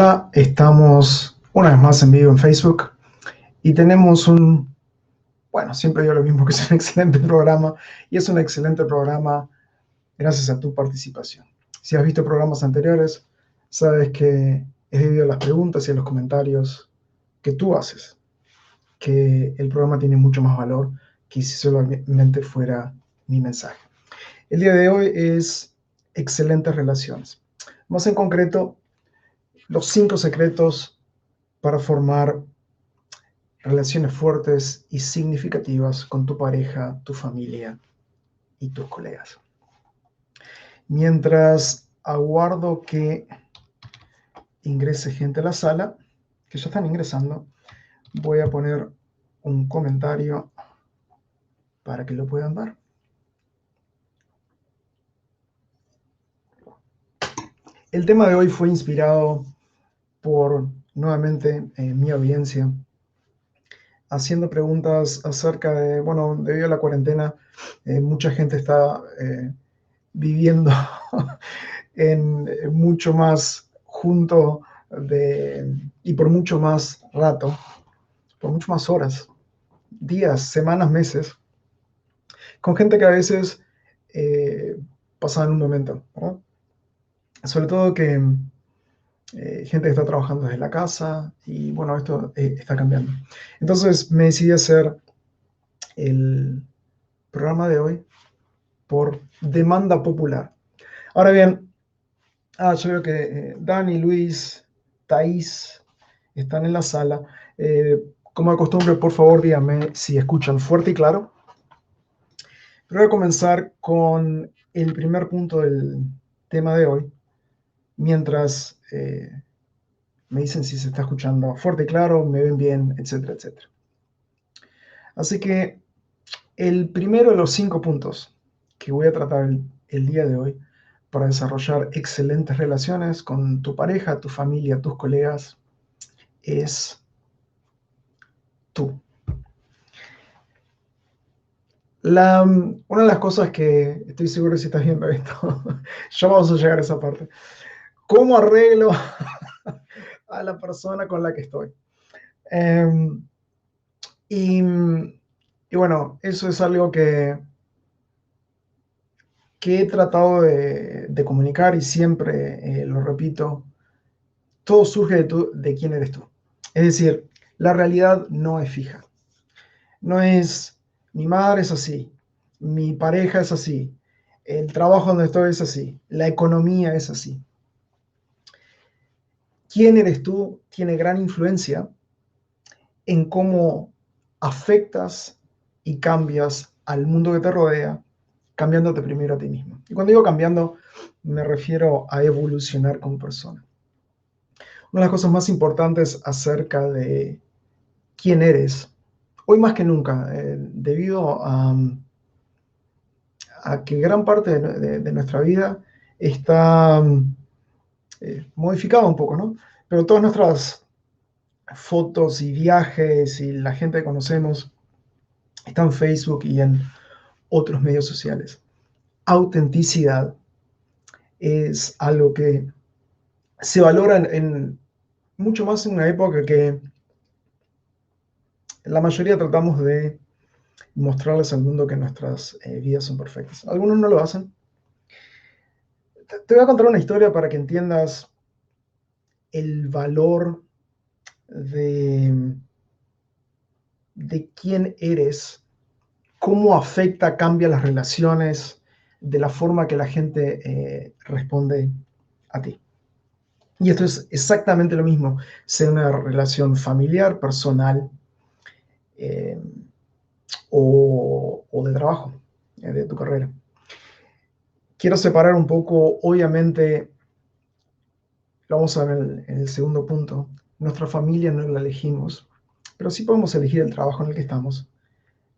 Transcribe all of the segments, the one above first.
Hola, estamos una vez más en vivo en Facebook y tenemos bueno, siempre digo lo mismo, que es un excelente programa y es un excelente programa gracias a tu participación. Si has visto programas anteriores, sabes que es debido a las preguntas y a los comentarios que tú haces, que el programa tiene mucho más valor que si solamente fuera mi mensaje. El día de hoy es excelentes relaciones. Más en concreto, los 5 secretos para formar relaciones fuertes y significativas con tu pareja, tu familia y tus colegas. Mientras aguardo que ingrese gente a la sala, que ya están ingresando, voy a poner un comentario para que lo puedan ver. El tema de hoy fue inspirado por, nuevamente, mi audiencia, haciendo preguntas acerca de, bueno, debido a la cuarentena, mucha gente está viviendo en mucho más junto y por mucho más rato, por mucho más horas, días, semanas, meses, con gente que a veces pasa en un momento, ¿no? Sobre todo que gente que está trabajando desde la casa y bueno, esto está cambiando. Entonces me decidí hacer el programa de hoy por demanda popular. Ahora bien, yo veo que Dani, Luis, Thais están en la sala. Como de costumbre, por favor, díganme si escuchan fuerte y claro. Pero voy a comenzar con el primer punto del tema de hoy, mientras me dicen si se está escuchando fuerte y claro, me ven bien, etcétera, etcétera. Así que el primero de los 5 puntos que voy a tratar el día de hoy para desarrollar excelentes relaciones con tu pareja, tu familia, tus colegas, es tú. Una de las cosas que estoy seguro si estás viendo esto, ya vamos a llegar a esa parte. ¿Cómo arreglo a la persona con la que estoy? Y bueno, eso es algo que he tratado de comunicar y siempre lo repito. Todo surge de quién eres tú. Es decir, la realidad no es fija. No es, mi madre es así, mi pareja es así, el trabajo donde estoy es así, la economía es así. Quién eres tú tiene gran influencia en cómo afectas y cambias al mundo que te rodea, cambiándote primero a ti mismo. Y cuando digo cambiando, me refiero a evolucionar como persona. Una de las cosas más importantes acerca de quién eres, hoy más que nunca, debido a que gran parte de nuestra vida está modificada un poco, ¿no? Pero todas nuestras fotos y viajes y la gente que conocemos está en Facebook y en otros medios sociales. Autenticidad es algo que se valora mucho más en una época que la mayoría tratamos de mostrarles al mundo que nuestras vidas son perfectas. Algunos no lo hacen. Te voy a contar una historia para que entiendas el valor de quién eres, cómo afecta, cambia las relaciones, de la forma que la gente responde a ti. Y esto es exactamente lo mismo, sea una relación familiar, personal eh, o de trabajo, de tu carrera. Quiero separar un poco, obviamente, lo vamos a ver en el segundo punto, nuestra familia no la elegimos, pero sí podemos elegir el trabajo en el que estamos,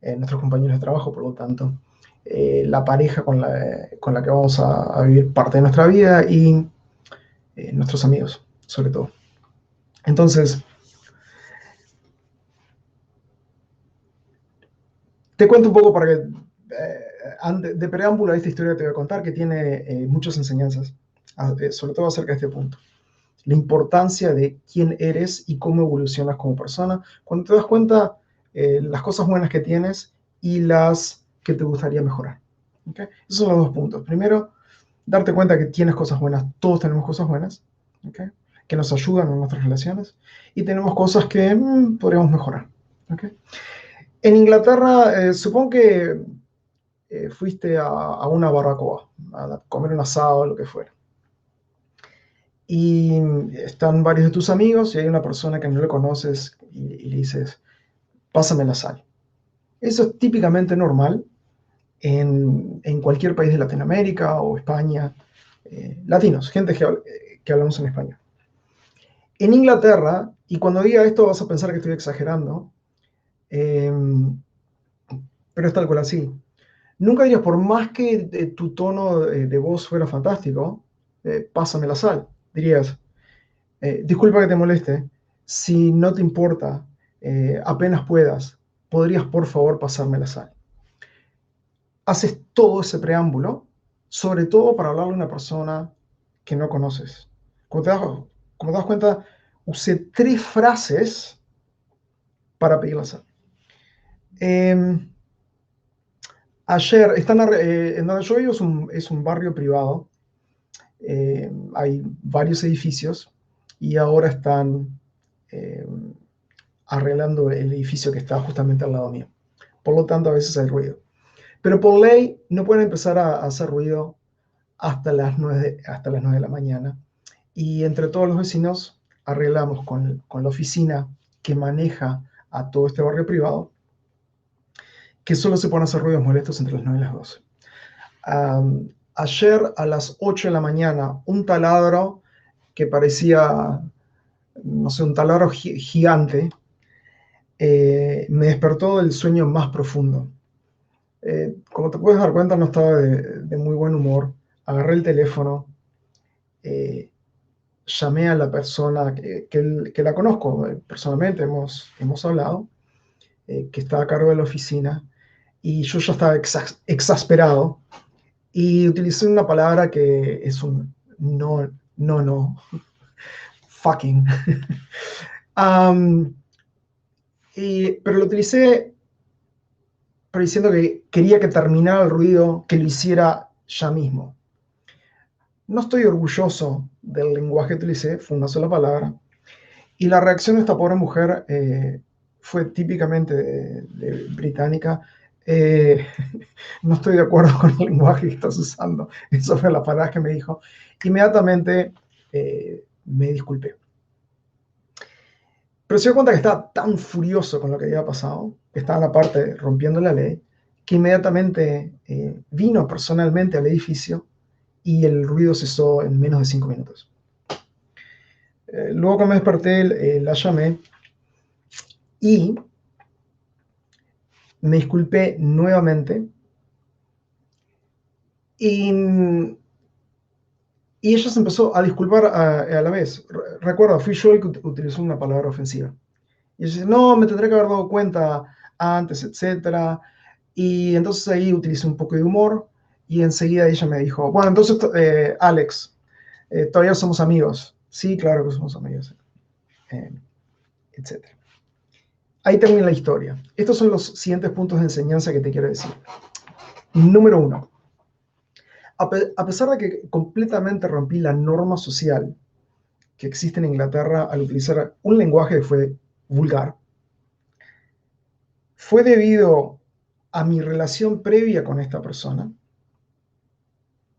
nuestros compañeros de trabajo, por lo tanto, la pareja con la que vamos a vivir parte de nuestra vida y nuestros amigos, sobre todo. Entonces, te cuento un poco para que, de preámbulo a esta historia te voy a contar que tiene muchas enseñanzas, sobre todo acerca de este punto. la importancia de quién eres y cómo evolucionas como persona, cuando te das cuenta las cosas buenas que tienes y las que te gustaría mejorar. ¿Okay? Esos son los dos puntos. Primero, darte cuenta que tienes cosas buenas, todos tenemos cosas buenas, ¿okay? Que nos ayudan en nuestras relaciones, y tenemos cosas que podríamos mejorar. ¿Okay? En Inglaterra, supongo que fuiste a una barbacoa, a comer un asado, lo que fuera. Y están varios de tus amigos y hay una persona que no le conoces y le dices, pásame la sal. Eso es típicamente normal en cualquier país de Latinoamérica o España, latinos, gente que hablamos en español. En Inglaterra, y cuando diga esto vas a pensar que estoy exagerando, pero es tal cual así. Nunca dirías, por más que tu tono de voz fuera fantástico, pásame la sal. Dirías, disculpa que te moleste, si no te importa, apenas puedas, ¿podrías por favor pasarme la sal? Haces todo ese preámbulo, sobre todo para hablarle a una persona que no conoces. Como te das cuenta, usé 3 frases para pedir la sal. Ayer, en donde yo vivo es un barrio privado. Hay varios edificios y ahora están eh, arreglando el edificio que está justamente al lado mío. Por lo tanto, a veces hay ruido. Pero por ley no pueden empezar a hacer ruido hasta las 9 de la mañana. Y entre todos los vecinos arreglamos con la oficina que maneja a todo este barrio privado que solo se pueden hacer ruidos molestos entre las 9 y las 12. Ayer a las 8 de la mañana, un taladro que parecía, no sé, un taladro gigante, me despertó del sueño más profundo. Como te puedes dar cuenta, no estaba de muy buen humor. Agarré el teléfono, llamé a la persona que la conozco personalmente, hemos hablado, que está a cargo de la oficina, y yo ya estaba exasperado, y utilicé una palabra que es un no, fucking. Pero lo utilicé diciendo que quería que terminara el ruido, que lo hiciera ya mismo. No estoy orgulloso del lenguaje que utilicé, fue una sola palabra. Y la reacción de esta pobre mujer fue típicamente británica. Eh, no estoy de acuerdo con el lenguaje que estás usando. Eso fue la palabra que me dijo. Inmediatamente me disculpé. Pero se dio cuenta que estaba tan furioso con lo que había pasado, que estaba aparte rompiendo la ley, que inmediatamente vino personalmente al edificio y el ruido cesó en menos de 5 minutos. Luego que me desperté, la llamé y me disculpé nuevamente. Y ella se empezó a disculpar a la vez. Recuerda, fui yo el que utilizó una palabra ofensiva. Y ella dice, no, me tendré que haber dado cuenta antes, etcétera. Y entonces ahí utilicé un poco de humor y enseguida ella me dijo, bueno, entonces, Alex, todavía somos amigos. Sí, claro que somos amigos, etcétera. Ahí termina la historia. Estos son los siguientes puntos de enseñanza que te quiero decir. Número 1. A pesar de que completamente rompí la norma social que existe en Inglaterra al utilizar un lenguaje que fue vulgar, fue debido a mi relación previa con esta persona,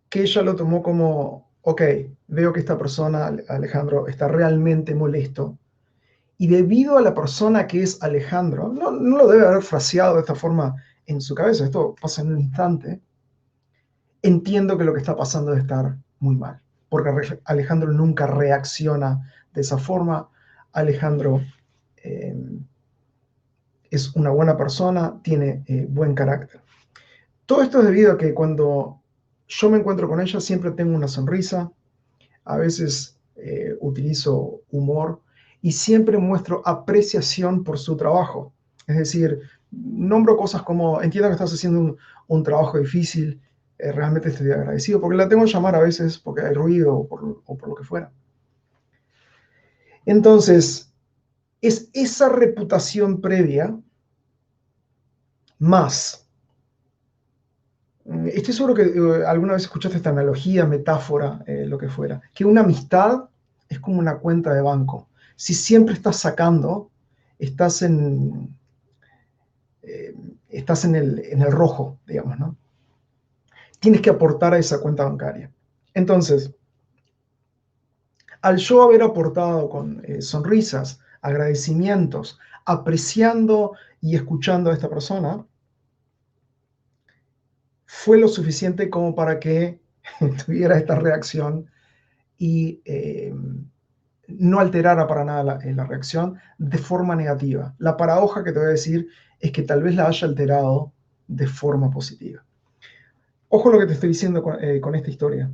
que ella lo tomó como, ok, veo que esta persona, Alejandro, está realmente molesto, y debido a la persona que es Alejandro, no lo debe haber fraseado de esta forma en su cabeza, esto pasa en un instante, entiendo que lo que está pasando es estar muy mal, porque Alejandro nunca reacciona de esa forma. Alejandro es una buena persona, tiene buen carácter. Todo esto es debido a que cuando yo me encuentro con ella siempre tengo una sonrisa, a veces utilizo humor y siempre muestro apreciación por su trabajo. Es decir, nombro cosas como, entiendo que estás haciendo un trabajo difícil, realmente estoy agradecido, porque la tengo que llamar a veces porque hay ruido o por lo que fuera. Entonces, es esa reputación previa más. Estoy seguro que alguna vez escuchaste esta analogía, metáfora, lo que fuera, que una amistad es como una cuenta de banco. Si siempre estás sacando, estás en, eh, estás en el rojo, digamos, ¿no? Tienes que aportar a esa cuenta bancaria. Entonces, al yo haber aportado con sonrisas, agradecimientos, apreciando y escuchando a esta persona, fue lo suficiente como para que tuviera esta reacción y no alterara para nada la reacción de forma negativa. La paradoja que te voy a decir es que tal vez la haya alterado de forma positiva. Ojo lo que te estoy diciendo con esta historia.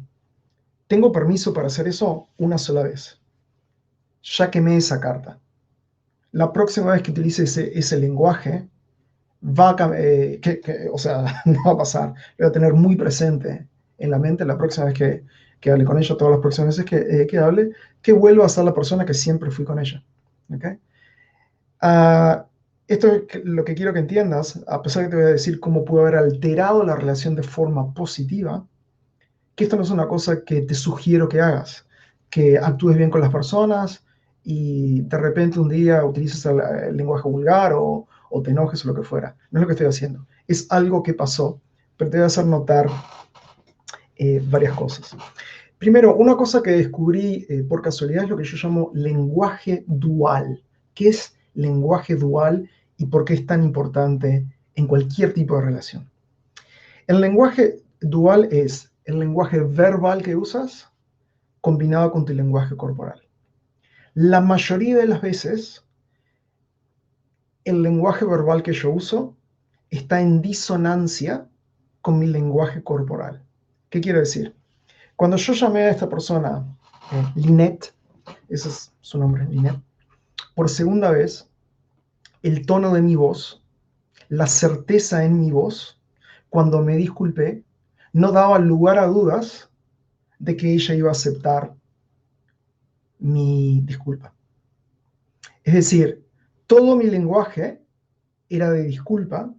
Tengo permiso para hacer eso una sola vez. Ya quemé esa carta. La próxima vez que utilice ese lenguaje, o sea, no va a pasar. Lo voy a tener muy presente en la mente la próxima vez que hable con ella, todas las próximas veces que hable, que vuelva a ser la persona que siempre fui con ella. ¿Okay? Esto es lo que quiero que entiendas, a pesar de que te voy a decir cómo pudo haber alterado la relación de forma positiva, que esto no es una cosa que te sugiero que hagas, que actúes bien con las personas y de repente un día utilices el lenguaje vulgar o te enojes o lo que fuera. No es lo que estoy haciendo. Es algo que pasó, pero te voy a hacer notar varias cosas. Primero, una cosa que descubrí por casualidad es lo que yo llamo lenguaje dual. ¿Qué es lenguaje dual y por qué es tan importante en cualquier tipo de relación? El lenguaje dual es el lenguaje verbal que usas combinado con tu lenguaje corporal. La mayoría de las veces, el lenguaje verbal que yo uso está en disonancia con mi lenguaje corporal. ¿Qué quiero decir? Cuando yo llamé a esta persona, Lynette, ese es su nombre, Lynette, por segunda vez, el tono de mi voz, la certeza en mi voz, cuando me disculpé, no daba lugar a dudas de que ella iba a aceptar mi disculpa. Es decir, todo mi lenguaje era de disculpa,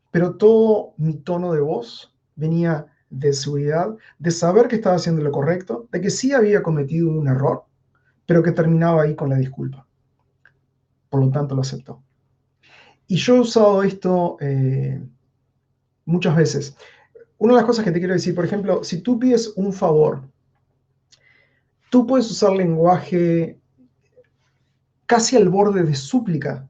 pero todo mi tono de voz venía de seguridad, de saber que estaba haciendo lo correcto, de que sí había cometido un error, pero que terminaba ahí con la disculpa. Por lo tanto, lo aceptó. Y yo he usado esto muchas veces. Una de las cosas que te quiero decir, por ejemplo, si tú pides un favor, tú puedes usar lenguaje casi al borde de súplica,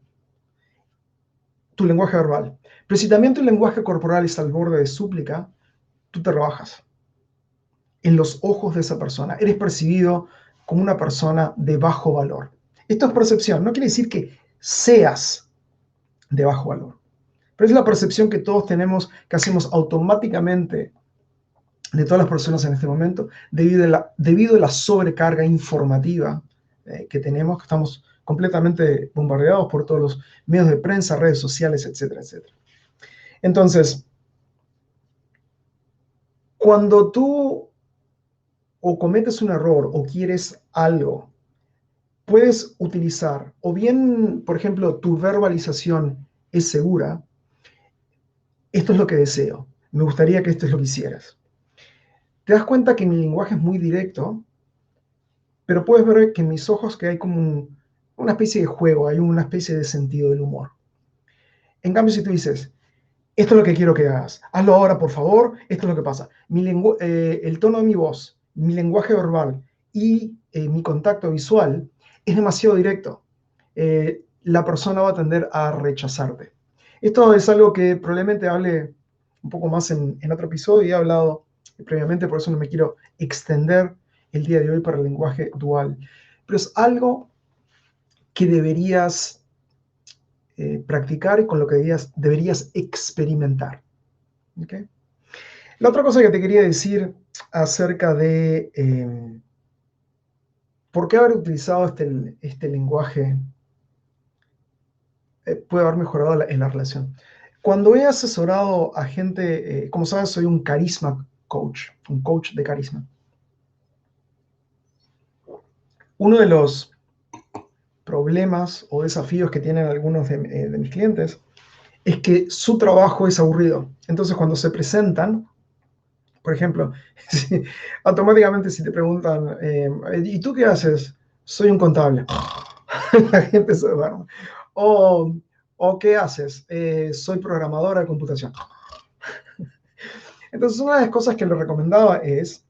tu lenguaje verbal. Pero si también tu lenguaje corporal está al borde de súplica, tú te rebajas en los ojos de esa persona. Eres percibido como una persona de bajo valor. Esto es percepción, no quiere decir que seas de bajo valor. Pero es la percepción que todos tenemos, que hacemos automáticamente de todas las personas en este momento, debido a la sobrecarga informativa que tenemos, que estamos completamente bombardeados por todos los medios de prensa, redes sociales, etcétera, etcétera. Entonces, cuando tú o cometes un error o quieres algo, puedes utilizar, o bien, por ejemplo, tu verbalización es segura, esto es lo que deseo, me gustaría que esto es lo que hicieras. Te das cuenta que mi lenguaje es muy directo, pero puedes ver que en mis ojos que hay como una especie de juego, hay una especie de sentido del humor. En cambio, si tú dices, esto es lo que quiero que hagas, hazlo ahora, por favor, esto es lo que pasa. El tono de mi voz, mi lenguaje verbal y mi contacto visual es demasiado directo. La persona va a tender a rechazarte. Esto es algo que probablemente hable un poco más en otro episodio y he hablado previamente, por eso no me quiero extender el día de hoy para el lenguaje dual. Pero es algo que deberías practicar y con lo que deberías experimentar. ¿Okay? La otra cosa que te quería decir acerca de por qué haber utilizado este lenguaje puede haber mejorado en la relación. Cuando he asesorado a gente, como sabes, soy un carisma coach, un coach de carisma. Uno de los problemas o desafíos que tienen algunos de mis clientes es que su trabajo es aburrido. Entonces, cuando se presentan, por ejemplo, automáticamente si te preguntan, ¿y tú qué haces? Soy un contable. La gente se duerme. O, o ¿qué haces? Soy programadora de computación. Entonces, una de las cosas que le recomendaba es,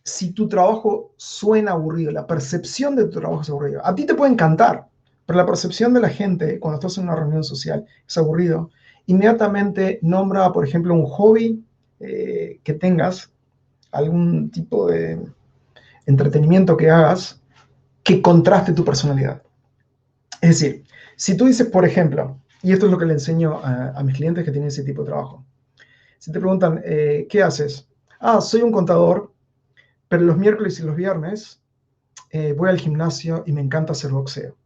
si tu trabajo suena aburrido, la percepción de tu trabajo es aburrido, a ti te puede encantar, pero la percepción de la gente cuando estás en una reunión social es aburrido, inmediatamente nombra, por ejemplo, un hobby que tengas, algún tipo de entretenimiento que hagas que contraste tu personalidad. Es decir, si tú dices, por ejemplo, y esto es lo que le enseño a mis clientes que tienen ese tipo de trabajo, si te preguntan, ¿qué haces? Ah, soy un contador, pero los miércoles y los viernes voy al gimnasio y me encanta hacer boxeo.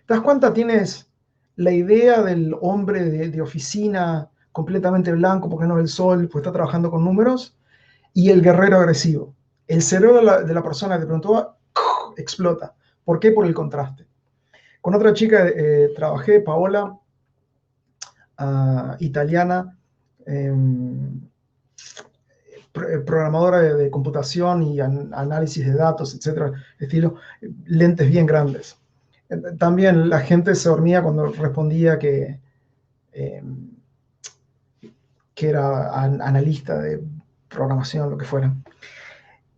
¿Te das cuenta? Tienes la idea del hombre de oficina completamente blanco porque no ve el sol, pues está trabajando con números, y el guerrero agresivo. El cerebro de la persona que te preguntó explota. ¿Por qué? Por el contraste. Con otra chica trabajé, Paola, italiana, eh, programadora de computación y análisis de datos, etcétera, estilo, lentes bien grandes. También la gente se dormía cuando respondía eh, que era analista de programación, lo que fuera.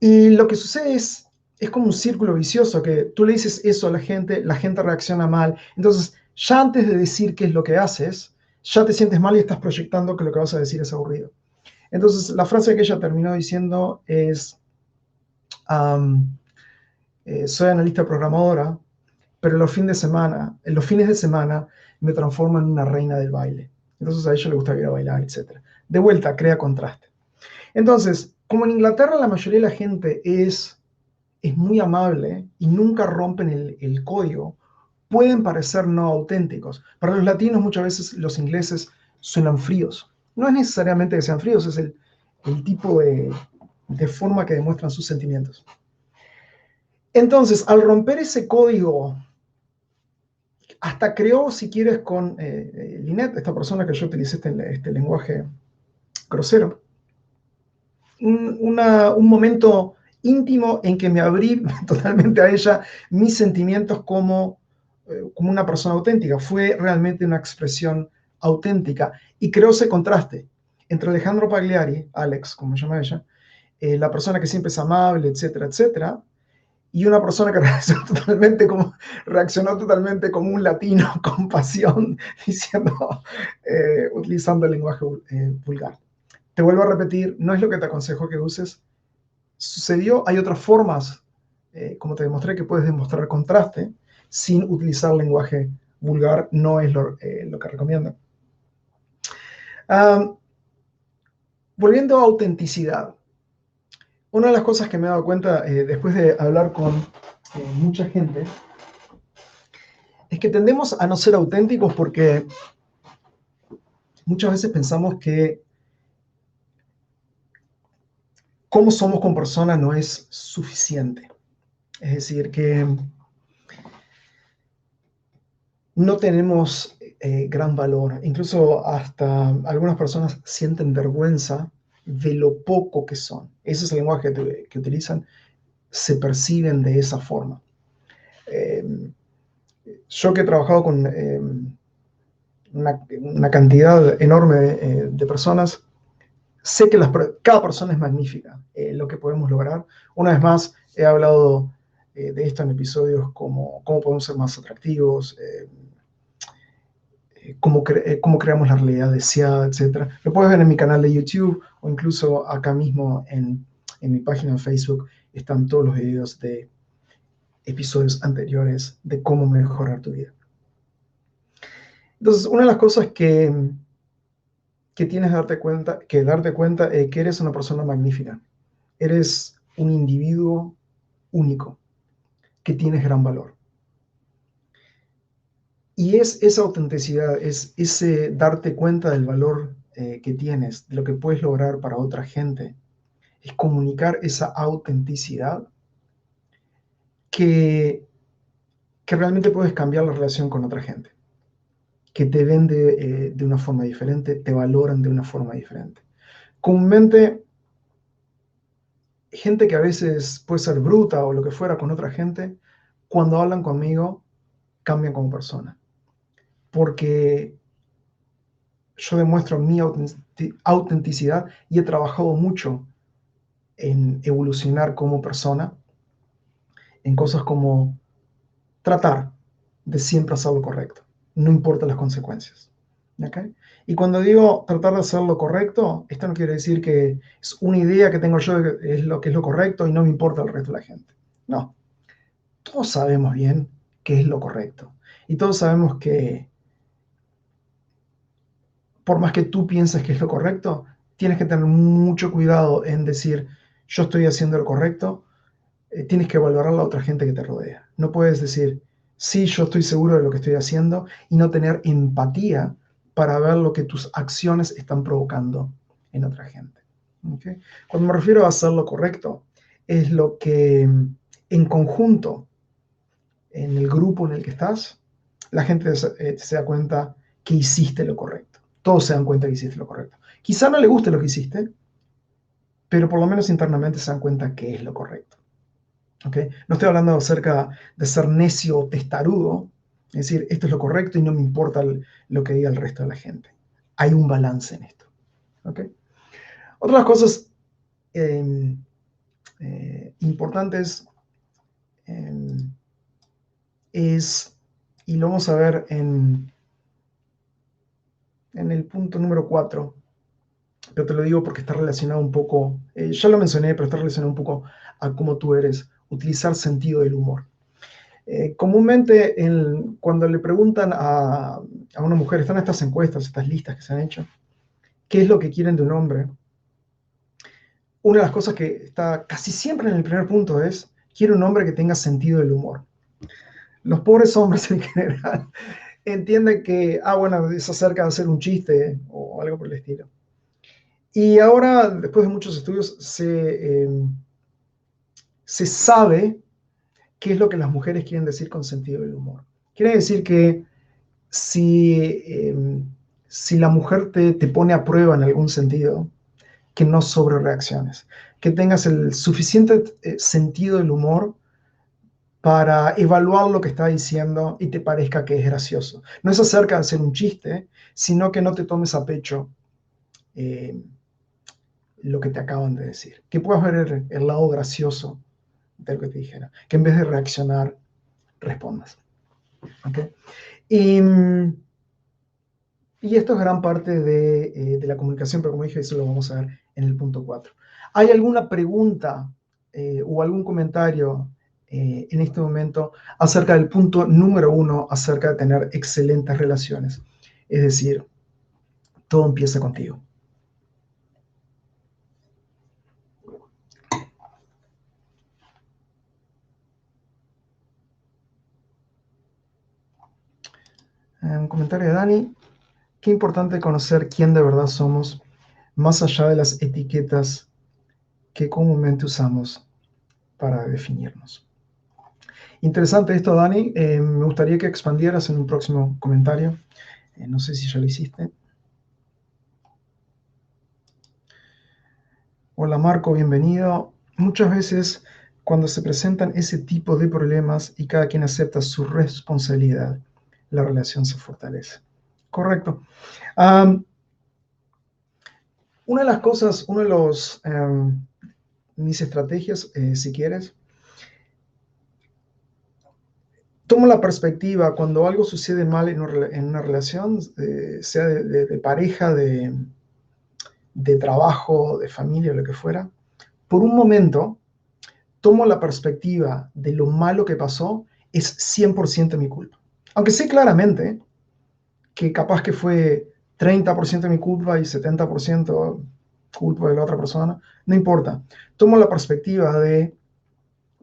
Y lo que sucede es como un círculo vicioso, que tú le dices eso a la gente reacciona mal. Entonces, ya antes de decir qué es lo que haces, ya te sientes mal y estás proyectando que lo que vas a decir es aburrido. Entonces, la frase que ella terminó diciendo es, um, soy analista programadora, pero en los fines de semana me transformo en una reina del baile. Entonces a ella le gusta ir a bailar, etc. De vuelta, crea contraste. Entonces, como en Inglaterra la mayoría de la gente es muy amable y nunca rompen el código, pueden parecer no auténticos. Para los latinos muchas veces los ingleses suenan fríos. No es necesariamente que sean fríos, es el tipo de forma que demuestran sus sentimientos. Entonces, al romper ese código, hasta creó, si quieres, con Lynette, esta persona que yo utilicé este lenguaje grosero, un momento íntimo en que me abrí totalmente a ella, mis sentimientos como una persona auténtica. Fue realmente una expresión auténtica y creó ese contraste entre Alejandro Pagliari, Alex, como llama ella, la persona que siempre es amable, etcétera, etcétera, y una persona que reaccionó totalmente como un latino con pasión, diciendo, utilizando el lenguaje vulgar. Te vuelvo a repetir, no es lo que te aconsejo que uses. Sucedió, hay otras formas, como te demostré, que puedes demostrar contraste sin utilizar lenguaje vulgar, no es lo que recomiendo. Volviendo a autenticidad, una de las cosas que me he dado cuenta después de hablar con mucha gente es que tendemos a no ser auténticos porque muchas veces pensamos que cómo somos como personas no es suficiente. Es decir, que no tenemos gran valor. Incluso hasta algunas personas sienten vergüenza de lo poco que son. Ese es el lenguaje que utilizan. Se perciben de esa forma. Yo que he trabajado con una cantidad enorme de personas, sé que cada persona es magnífica, lo que podemos lograr. Una vez más, he hablado de esto en episodios como cómo podemos ser más atractivos, cómo creamos la realidad deseada, etc. Lo puedes ver en mi canal de YouTube o incluso acá mismo en mi página de Facebook. Están todos los videos de episodios anteriores de cómo mejorar tu vida. Entonces, una de las cosas que tienes que darte cuenta es que eres una persona magnífica. Eres un individuo único, que tienes gran valor. Y es esa autenticidad, es ese darte cuenta del valor que tienes, de lo que puedes lograr para otra gente, es comunicar esa autenticidad que que realmente puedes cambiar la relación con otra gente, que te ven de una forma diferente, te valoran de una forma diferente. Comúnmente, gente que a veces puede ser bruta o lo que fuera con otra gente, cuando hablan conmigo, cambian como persona. Porque yo demuestro mi autenticidad y he trabajado mucho en evolucionar como persona, en cosas como tratar de siempre hacer lo correcto, no importa las consecuencias. ¿Okay? Y cuando digo tratar de hacer lo correcto, esto no quiere decir que es una idea que tengo yo de que es lo correcto y no me importa el resto de la gente. No, todos sabemos bien qué es lo correcto. Y todos sabemos que por más que tú pienses que es lo correcto, tienes que tener mucho cuidado en decir, yo estoy haciendo lo correcto. Tienes que valorar a la otra gente que te rodea. No puedes decir, sí, yo estoy seguro de lo que estoy haciendo y no tener empatía para ver lo que tus acciones están provocando en otra gente. ¿Okay? Cuando me refiero a hacer lo correcto, es lo que en conjunto, en el grupo en el que estás, la gente se da cuenta que hiciste lo correcto. Todos se dan cuenta que hiciste lo correcto. Quizá no le guste lo que hiciste, pero por lo menos internamente se dan cuenta que es lo correcto. ¿Okay? No estoy hablando acerca de ser necio o testarudo, es decir, esto es lo correcto y no me importa lo que diga el resto de la gente. Hay un balance en esto. ¿Okay? Otras cosas importantes es, y lo vamos a ver en el punto número 4, pero te lo digo porque está relacionado un poco, ya lo mencioné, pero está relacionado un poco a cómo tú eres, utilizar sentido del humor. Comúnmente cuando le preguntan a una mujer, están estas encuestas, estas listas que se han hecho, qué es lo que quieren de un hombre, una de las cosas que está casi siempre en el primer punto es, quiero un hombre que tenga sentido del humor. Los pobres hombres en general entienden que, bueno, es acerca de hacer un chiste o algo por el estilo. Y ahora, después de muchos estudios, se sabe qué es lo que las mujeres quieren decir con sentido del humor. Quiere decir que si, si la mujer te pone a prueba en algún sentido, que no sobre reacciones, que tengas el suficiente sentido del humor para evaluar lo que está diciendo y te parezca que es gracioso. No es acerca de hacer un chiste, sino que no te tomes a pecho eh, lo que te acaban de decir. Que puedas ver el lado gracioso de lo que te dijeron. Que en vez de reaccionar, respondas. ¿Okay? Y esto es gran parte de la comunicación, pero como dije, eso lo vamos a ver en el punto 4. ¿Hay alguna pregunta o algún comentario en este momento acerca del punto número 1, acerca de tener excelentes relaciones? Es decir, todo empieza contigo. Un comentario de Dani. Qué importante conocer quién de verdad somos, más allá de las etiquetas que comúnmente usamos para definirnos. Interesante esto, Dani. Me gustaría que expandieras en un próximo comentario. No sé si ya lo hiciste. Hola Marco, bienvenido. Muchas veces cuando se presentan ese tipo de problemas y cada quien acepta su responsabilidad, la relación se fortalece. Correcto. Una de las cosas, uno de los mis estrategias, si quieres, tomo la perspectiva cuando algo sucede mal en una relación, sea de pareja, de trabajo, de familia, lo que fuera. Por un momento, tomo la perspectiva de lo malo que pasó, es 100% mi culpa. Aunque sé claramente que capaz que fue 30% mi culpa y 70% culpa de la otra persona, no importa. Tomo la perspectiva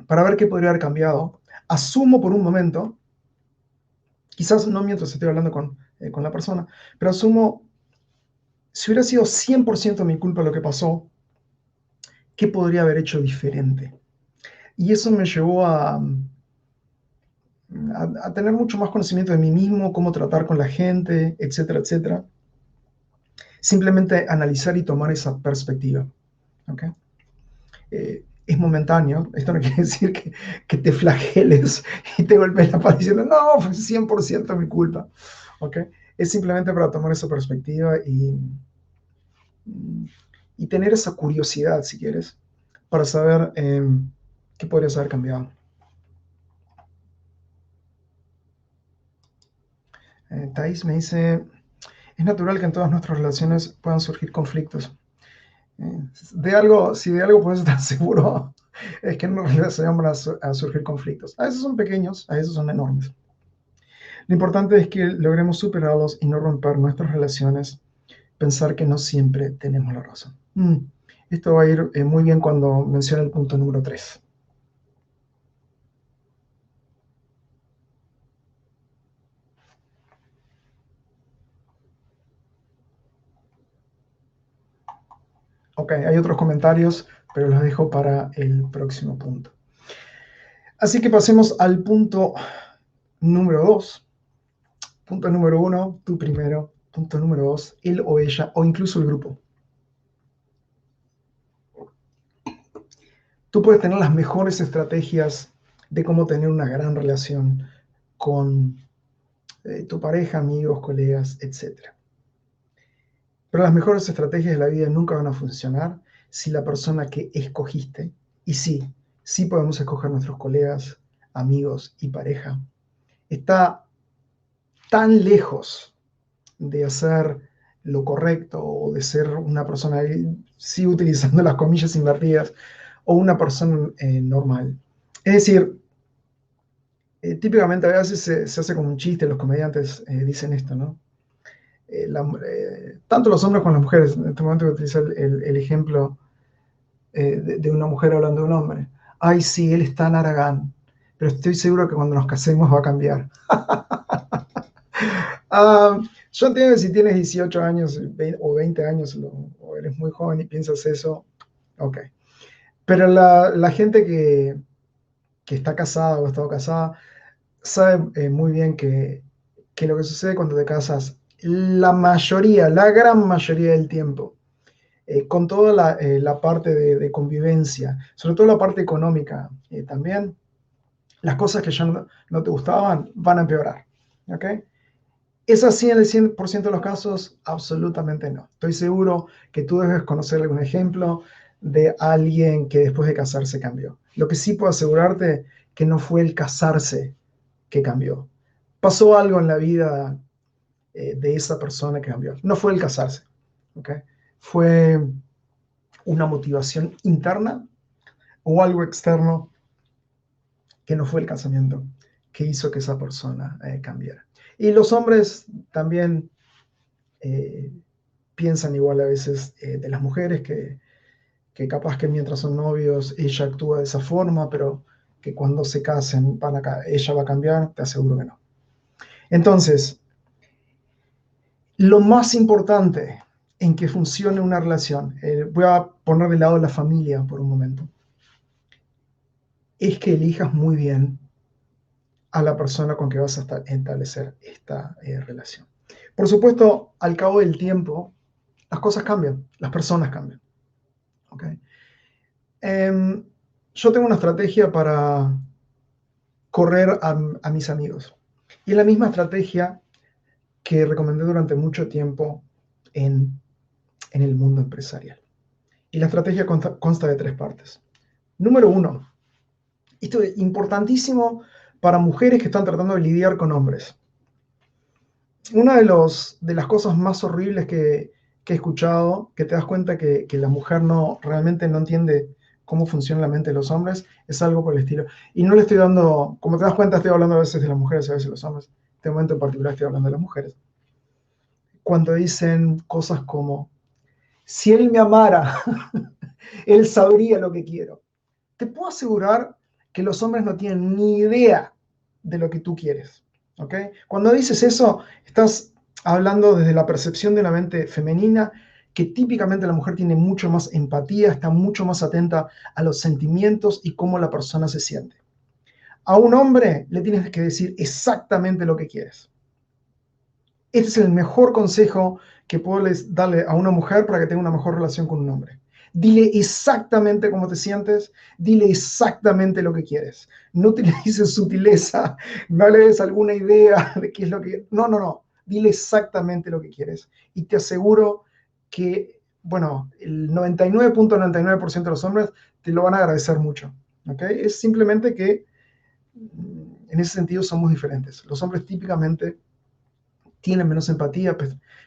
para ver qué podría haber cambiado. Asumo por un momento, quizás no mientras estoy hablando con la persona, pero asumo, si hubiera sido 100% mi culpa lo que pasó, ¿qué podría haber hecho diferente? Y eso me llevó a tener mucho más conocimiento de mí mismo, cómo tratar con la gente, etcétera, etcétera. Simplemente analizar y tomar esa perspectiva. ¿Okay? Es momentáneo, esto no quiere decir que te flageles y te golpees la pared diciendo, no, fue 100% mi culpa. ¿Okay? Es simplemente para tomar esa perspectiva y tener esa curiosidad, si quieres, para saber qué podrías haber cambiado. Thais me dice, es natural que en todas nuestras relaciones puedan surgir conflictos. Si de algo puedes estar seguro, es que en una relación van a surgir conflictos. A veces son pequeños, a veces son enormes. Lo importante es que logremos superarlos y no romper nuestras relaciones, pensar que no siempre tenemos la razón. Esto va a ir muy bien cuando mencione el punto número 3. Ok, hay otros comentarios, pero los dejo para el próximo punto. Así que pasemos al punto número 2. Punto número 1, tú primero. Punto número 2, él o ella, o incluso el grupo. Tú puedes tener las mejores estrategias de cómo tener una gran relación con tu pareja, amigos, colegas, etc. Pero las mejores estrategias de la vida nunca van a funcionar si la persona que escogiste, y sí podemos escoger nuestros colegas, amigos y pareja, está tan lejos de hacer lo correcto o de ser una persona, sí utilizando las comillas invertidas, o una persona normal. Es decir, típicamente a veces se hace como un chiste, los comediantes dicen esto, ¿no? Tanto los hombres como las mujeres, en este momento voy a utilizar el ejemplo de una mujer hablando de un hombre. Ay, sí, él es tan haragán, pero estoy seguro que cuando nos casemos va a cambiar. Yo entiendo que si tienes 18 años o 20 años o eres muy joven y piensas eso, ok. Pero la gente que está casada o ha estado casada sabe muy bien que lo que sucede cuando te casas, la gran mayoría del tiempo, con toda la parte de convivencia, sobre todo la parte económica también, las cosas que ya no te gustaban van a empeorar. ¿Ok? ¿Es así en el 100% de los casos? Absolutamente no. Estoy seguro que tú debes conocer algún ejemplo de alguien que después de casarse cambió. Lo que sí puedo asegurarte que no fue el casarse que cambió. Pasó algo en la vida de esa persona que cambió. No fue el casarse. ¿Okay? Fue una motivación interna o algo externo que no fue el casamiento que hizo que esa persona cambiara. Y los hombres también piensan igual a veces de las mujeres, que capaz que mientras son novios ella actúa de esa forma, pero que cuando se casen ella va a cambiar, te aseguro que no. Entonces, lo más importante en que funcione una relación, voy a poner de lado la familia por un momento, es que elijas muy bien a la persona con que vas a establecer esta relación. Por supuesto, al cabo del tiempo, las cosas cambian, las personas cambian. ¿Okay? Yo tengo una estrategia para correr a mis amigos. Y es la misma estrategia que recomendé durante mucho tiempo en el mundo empresarial. Y la estrategia consta de 3 partes. Número 1, esto es importantísimo para mujeres que están tratando de lidiar con hombres. Una de las cosas más horribles que he escuchado, que te das cuenta que la mujer realmente no entiende cómo funciona la mente de los hombres, es algo por el estilo. Y no le estoy dando, como te das cuenta, estoy hablando a veces de las mujeres y a veces de los hombres. En este momento en particular estoy hablando de las mujeres. Cuando dicen cosas como, si él me amara, él sabría lo que quiero. Te puedo asegurar que los hombres no tienen ni idea de lo que tú quieres. ¿Ok? Cuando dices eso, estás hablando desde la percepción de una mente femenina, que típicamente la mujer tiene mucho más empatía, está mucho más atenta a los sentimientos y cómo la persona se siente. A un hombre le tienes que decir exactamente lo que quieres. Este es el mejor consejo que puedes darle a una mujer para que tenga una mejor relación con un hombre. Dile exactamente cómo te sientes, dile exactamente lo que quieres. No utilices sutileza, no le des alguna idea de qué es lo que... No, no, no. Dile exactamente lo que quieres. Y te aseguro que, bueno, el 99.99% de los hombres te lo van a agradecer mucho. ¿Okay? Es simplemente que en ese sentido somos diferentes. Los hombres típicamente tienen menos empatía,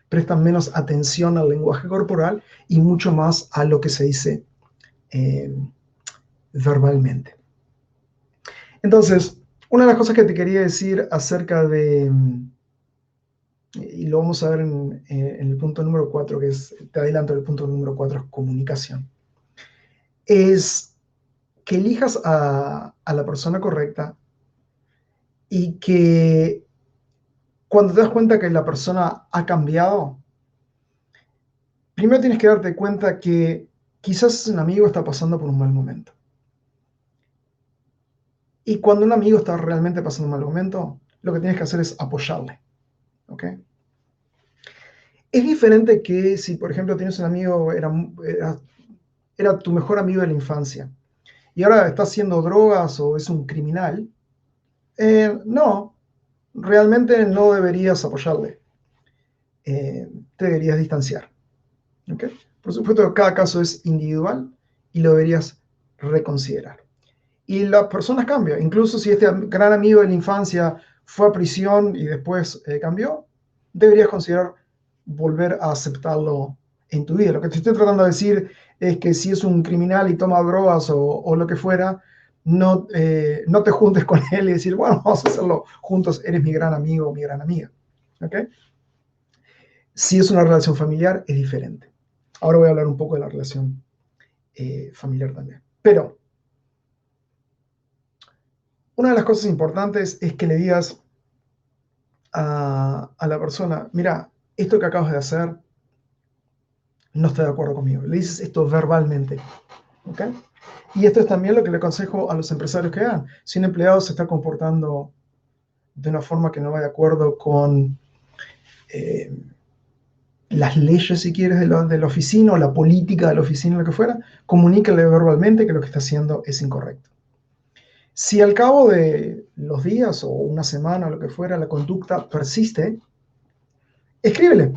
prestan menos atención al lenguaje corporal y mucho más a lo que se dice eh, verbalmente. Entonces, una de las cosas que te quería decir acerca de, y lo vamos a ver en el punto número 4, que es, te adelanto, el punto número 4 es comunicación, es que elijas a la persona correcta y que cuando te das cuenta que la persona ha cambiado, primero tienes que darte cuenta que quizás un amigo está pasando por un mal momento. Y cuando un amigo está realmente pasando un mal momento, lo que tienes que hacer es apoyarle. ¿Ok? Es diferente que si, por ejemplo, tienes un amigo, era tu mejor amigo de la infancia, y ahora está haciendo drogas o es un criminal. No, realmente no deberías apoyarle. Te deberías distanciar. ¿Ok? Por supuesto que cada caso es individual y lo deberías reconsiderar. Y las personas cambian. Incluso si este gran amigo de la infancia fue a prisión y después cambió, deberías considerar volver a aceptarlo en tu vida. Lo que te estoy tratando de decir es que si es un criminal y toma drogas o lo que fuera, no te juntes con él y decir, bueno, vamos a hacerlo juntos, eres mi gran amigo o mi gran amiga. ¿Okay? Si es una relación familiar, es diferente. Ahora voy a hablar un poco de la relación familiar también. Pero una de las cosas importantes es que le digas a la persona, mira, esto que acabas de hacer no estoy de acuerdo conmigo. Le dices esto verbalmente. ¿Ok? Y esto es también lo que le aconsejo a los empresarios que hagan. Si un empleado se está comportando de una forma que no va de acuerdo con eh, las leyes, si quieres, de la oficina o la política de la oficina, lo que fuera, comuníquele verbalmente que lo que está haciendo es incorrecto. Si al cabo de los días o una semana o lo que fuera la conducta persiste, escríbele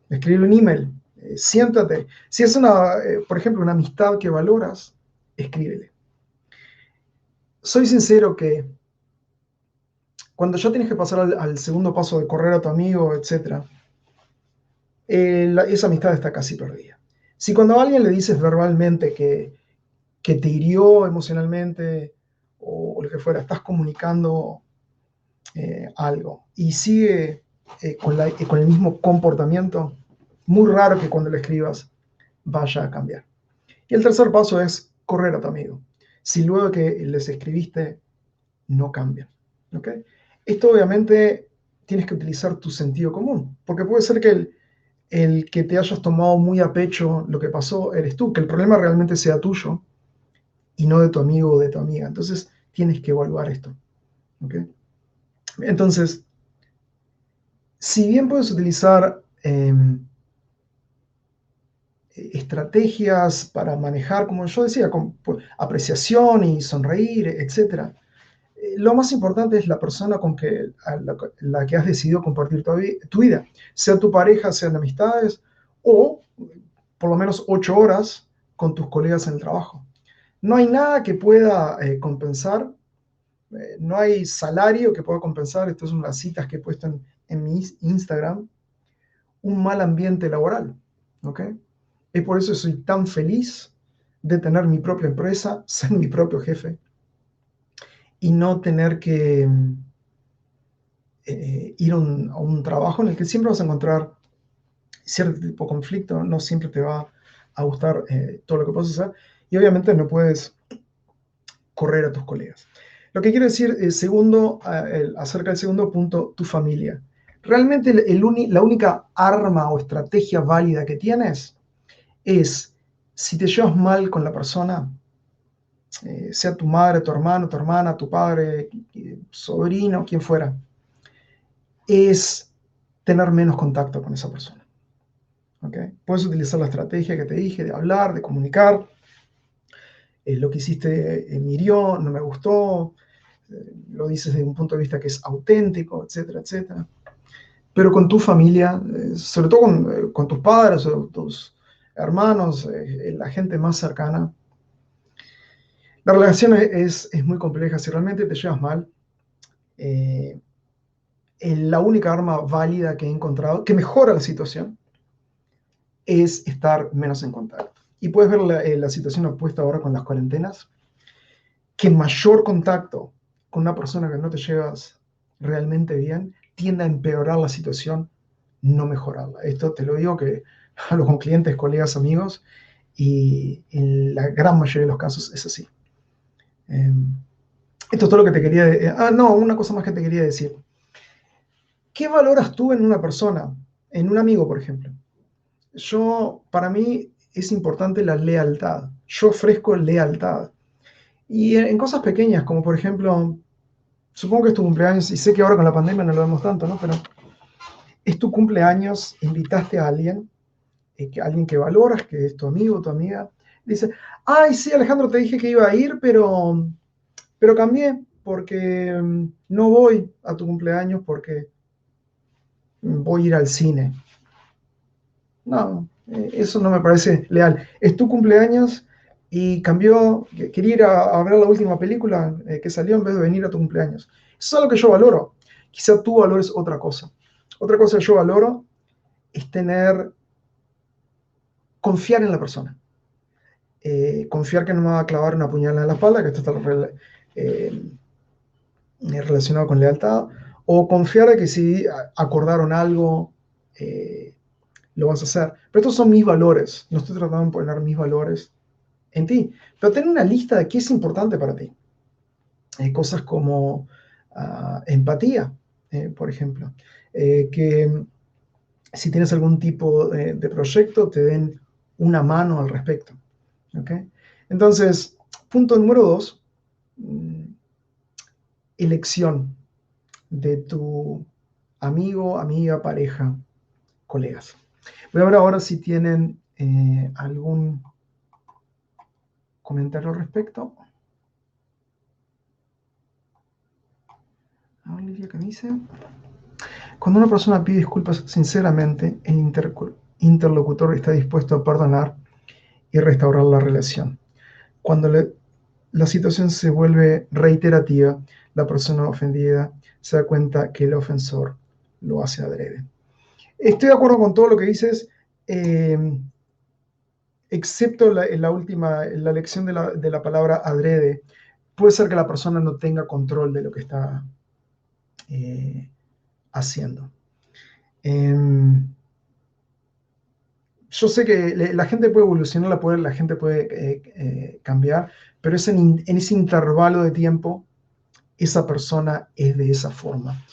un email, siéntate. Si es por ejemplo, una amistad que valoras, escríbele. Soy sincero que cuando ya tienes que pasar al segundo paso de correr a tu amigo, etc., esa amistad está casi perdida. Si cuando a alguien le dices verbalmente que te hirió emocionalmente o lo que fuera, estás comunicando algo y sigue con el mismo comportamiento, muy raro que cuando le escribas vaya a cambiar. Y el tercer paso es correr a tu amigo. Si luego que les escribiste no cambian. ¿Okay? Esto obviamente tienes que utilizar tu sentido común, porque puede ser que el que te hayas tomado muy a pecho lo que pasó eres tú, que el problema realmente sea tuyo y no de tu amigo o de tu amiga. Entonces tienes que evaluar esto. ¿Okay? Entonces, si bien puedes utilizar estrategias para manejar, como yo decía, con apreciación y sonreír, etc., lo más importante es la persona con la que has decidido compartir tu vida, sea tu pareja, sean amistades o por lo menos 8 horas con tus colegas en el trabajo. No hay nada que pueda compensar, no hay salario que pueda compensar, estas son las citas que he puesto en mi Instagram, un mal ambiente laboral. ¿Okay? Es por eso que soy tan feliz de tener mi propia empresa, ser mi propio jefe y no tener que ir a un trabajo en el que siempre vas a encontrar cierto tipo de conflicto, no siempre te va a gustar todo lo que puedes hacer y obviamente no puedes correr a tus colegas. Lo que quiero decir, segundo, acerca del segundo punto, tu familia. Realmente la única arma o estrategia válida que tienes es, si te llevas mal con la persona, sea tu madre, tu hermano, tu hermana, tu padre, sobrino, quien fuera, es tener menos contacto con esa persona. ¿Okay? Puedes utilizar la estrategia que te dije de hablar, de comunicar. Lo que hiciste me hirió, no me gustó, lo dices desde un punto de vista que es auténtico, etcétera, etcétera. Pero con tu familia, sobre todo con tus padres o tus hermanos, la gente más cercana, la relación es muy compleja. Si realmente te llevas mal, eh, la única arma válida que he encontrado, que mejora la situación, es estar menos en contacto. Y puedes ver la situación opuesta ahora con las cuarentenas, que mayor contacto con una persona que no te llevas realmente bien tiende a empeorar la situación, no mejorarla. Esto te lo digo que hablo con clientes, colegas, amigos, y en la gran mayoría de los casos es así. Esto es todo lo que te quería decir. No, una cosa más que te quería decir. ¿Qué valoras tú en una persona? En un amigo, por ejemplo. Para mí es importante la lealtad. Yo ofrezco lealtad. Y en cosas pequeñas, como por ejemplo, supongo que es tu cumpleaños, y sé que ahora con la pandemia no lo vemos tanto, ¿no? Pero es tu cumpleaños, invitaste a alguien, alguien que valoras, que es tu amigo, tu amiga, dice, ay, sí, Alejandro, te dije que iba a ir, pero cambié, porque no voy a tu cumpleaños porque voy a ir al cine. No, eso no me parece leal. Es tu cumpleaños y cambió, quería ir a ver la última película que salió en vez de venir a tu cumpleaños. Eso es algo que yo valoro. Quizá tú valores otra cosa. Otra cosa que yo valoro es confiar en la persona. Confiar que no me va a clavar una puñalada en la espalda, que esto está eh, relacionado con lealtad, o confiar de que si acordaron algo, lo vas a hacer. Pero estos son mis valores. No estoy tratando de poner mis valores en ti, pero ten una lista de qué es importante para ti. Cosas como empatía, por ejemplo, que si tienes algún tipo de proyecto, te den una mano al respecto. ¿Okay? Entonces, punto número 2, elección de tu amigo, amiga, pareja, colegas. Voy a ver ahora si tienen algún comentario al respecto. Olivia, ¿qué dice? Cuando una persona pide disculpas sinceramente, el interlocutor está dispuesto a perdonar y restaurar la relación. Cuando la situación se vuelve reiterativa, la persona ofendida se da cuenta que el ofensor lo hace adrede. Estoy de acuerdo con todo lo que dices, excepto la lección de la palabra adrede. Puede ser que la persona no tenga control de lo que está haciendo. Yo sé que la gente puede evolucionar, la gente puede cambiar, pero es en ese intervalo de tiempo, esa persona es de esa forma.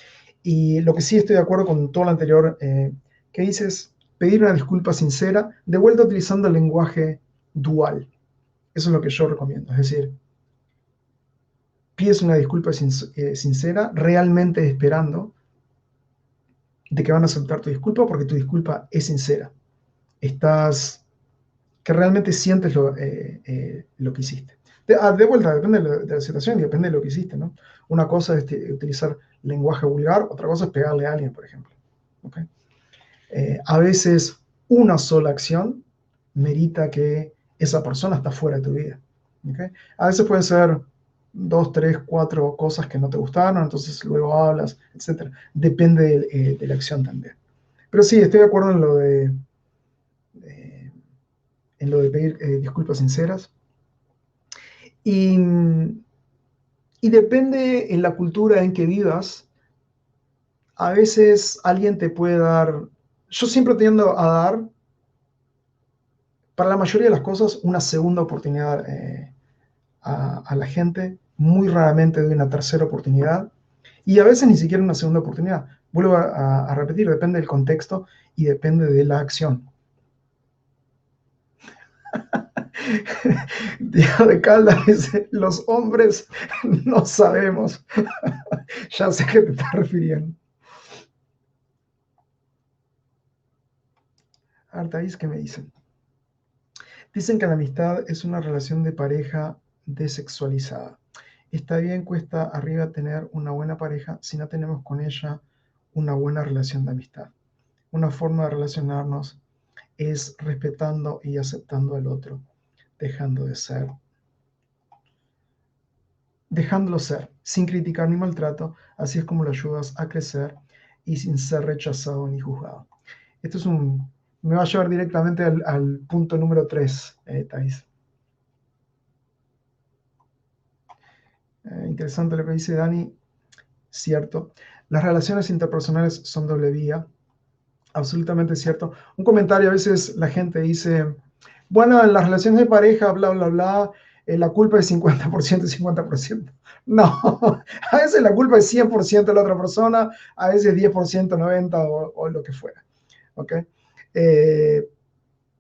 Y lo que sí estoy de acuerdo con todo lo anterior que dices, pedir una disculpa sincera, de vuelta utilizando el lenguaje dual. Eso es lo que yo recomiendo. Es decir, pides una disculpa sincera, realmente esperando de que van a aceptar tu disculpa porque tu disculpa es sincera. Que realmente sientes lo que hiciste. De vuelta, depende de la situación y depende de lo que hiciste, ¿no? Una cosa es utilizar lenguaje vulgar, otra cosa es pegarle a alguien, por ejemplo. ¿Okay? A veces una sola acción merita que esa persona está fuera de tu vida. ¿Okay? A veces pueden ser 2, 3, 4 cosas que no te gustaron, entonces luego hablas, etc. Depende de la acción también. Pero sí, estoy de acuerdo en lo de pedir disculpas sinceras. Y, y depende en la cultura en que vivas, a veces alguien te puede dar, yo siempre tiendo a dar, para la mayoría de las cosas, una segunda oportunidad a la gente, muy raramente doy una tercera oportunidad, y a veces ni siquiera una segunda oportunidad. Vuelvo a repetir, depende del contexto y depende de la acción. Diego de Caldas dice, los hombres no sabemos. Ya sé a qué te estás refiriendo. Artaís, ¿qué me dicen? Dicen que la amistad es una relación de pareja desexualizada. Está bien cuesta arriba tener una buena pareja si no tenemos con ella una buena relación de amistad. Una forma de relacionarnos es respetando y aceptando al otro, dejando de ser, dejándolo ser, sin criticar ni maltrato, así es como lo ayudas a crecer y sin ser rechazado ni juzgado. Esto es me va a llevar directamente al punto número 3, Thais. Interesante lo que dice Dani, cierto. Las relaciones interpersonales son doble vía, absolutamente cierto. Un comentario, a veces la gente dice, bueno, en las relaciones de pareja, bla, bla, bla, la culpa es 50% y 50%. No, a veces la culpa es 100% de la otra persona, a veces 10%, 90% o lo que fuera. ¿Ok? Eh,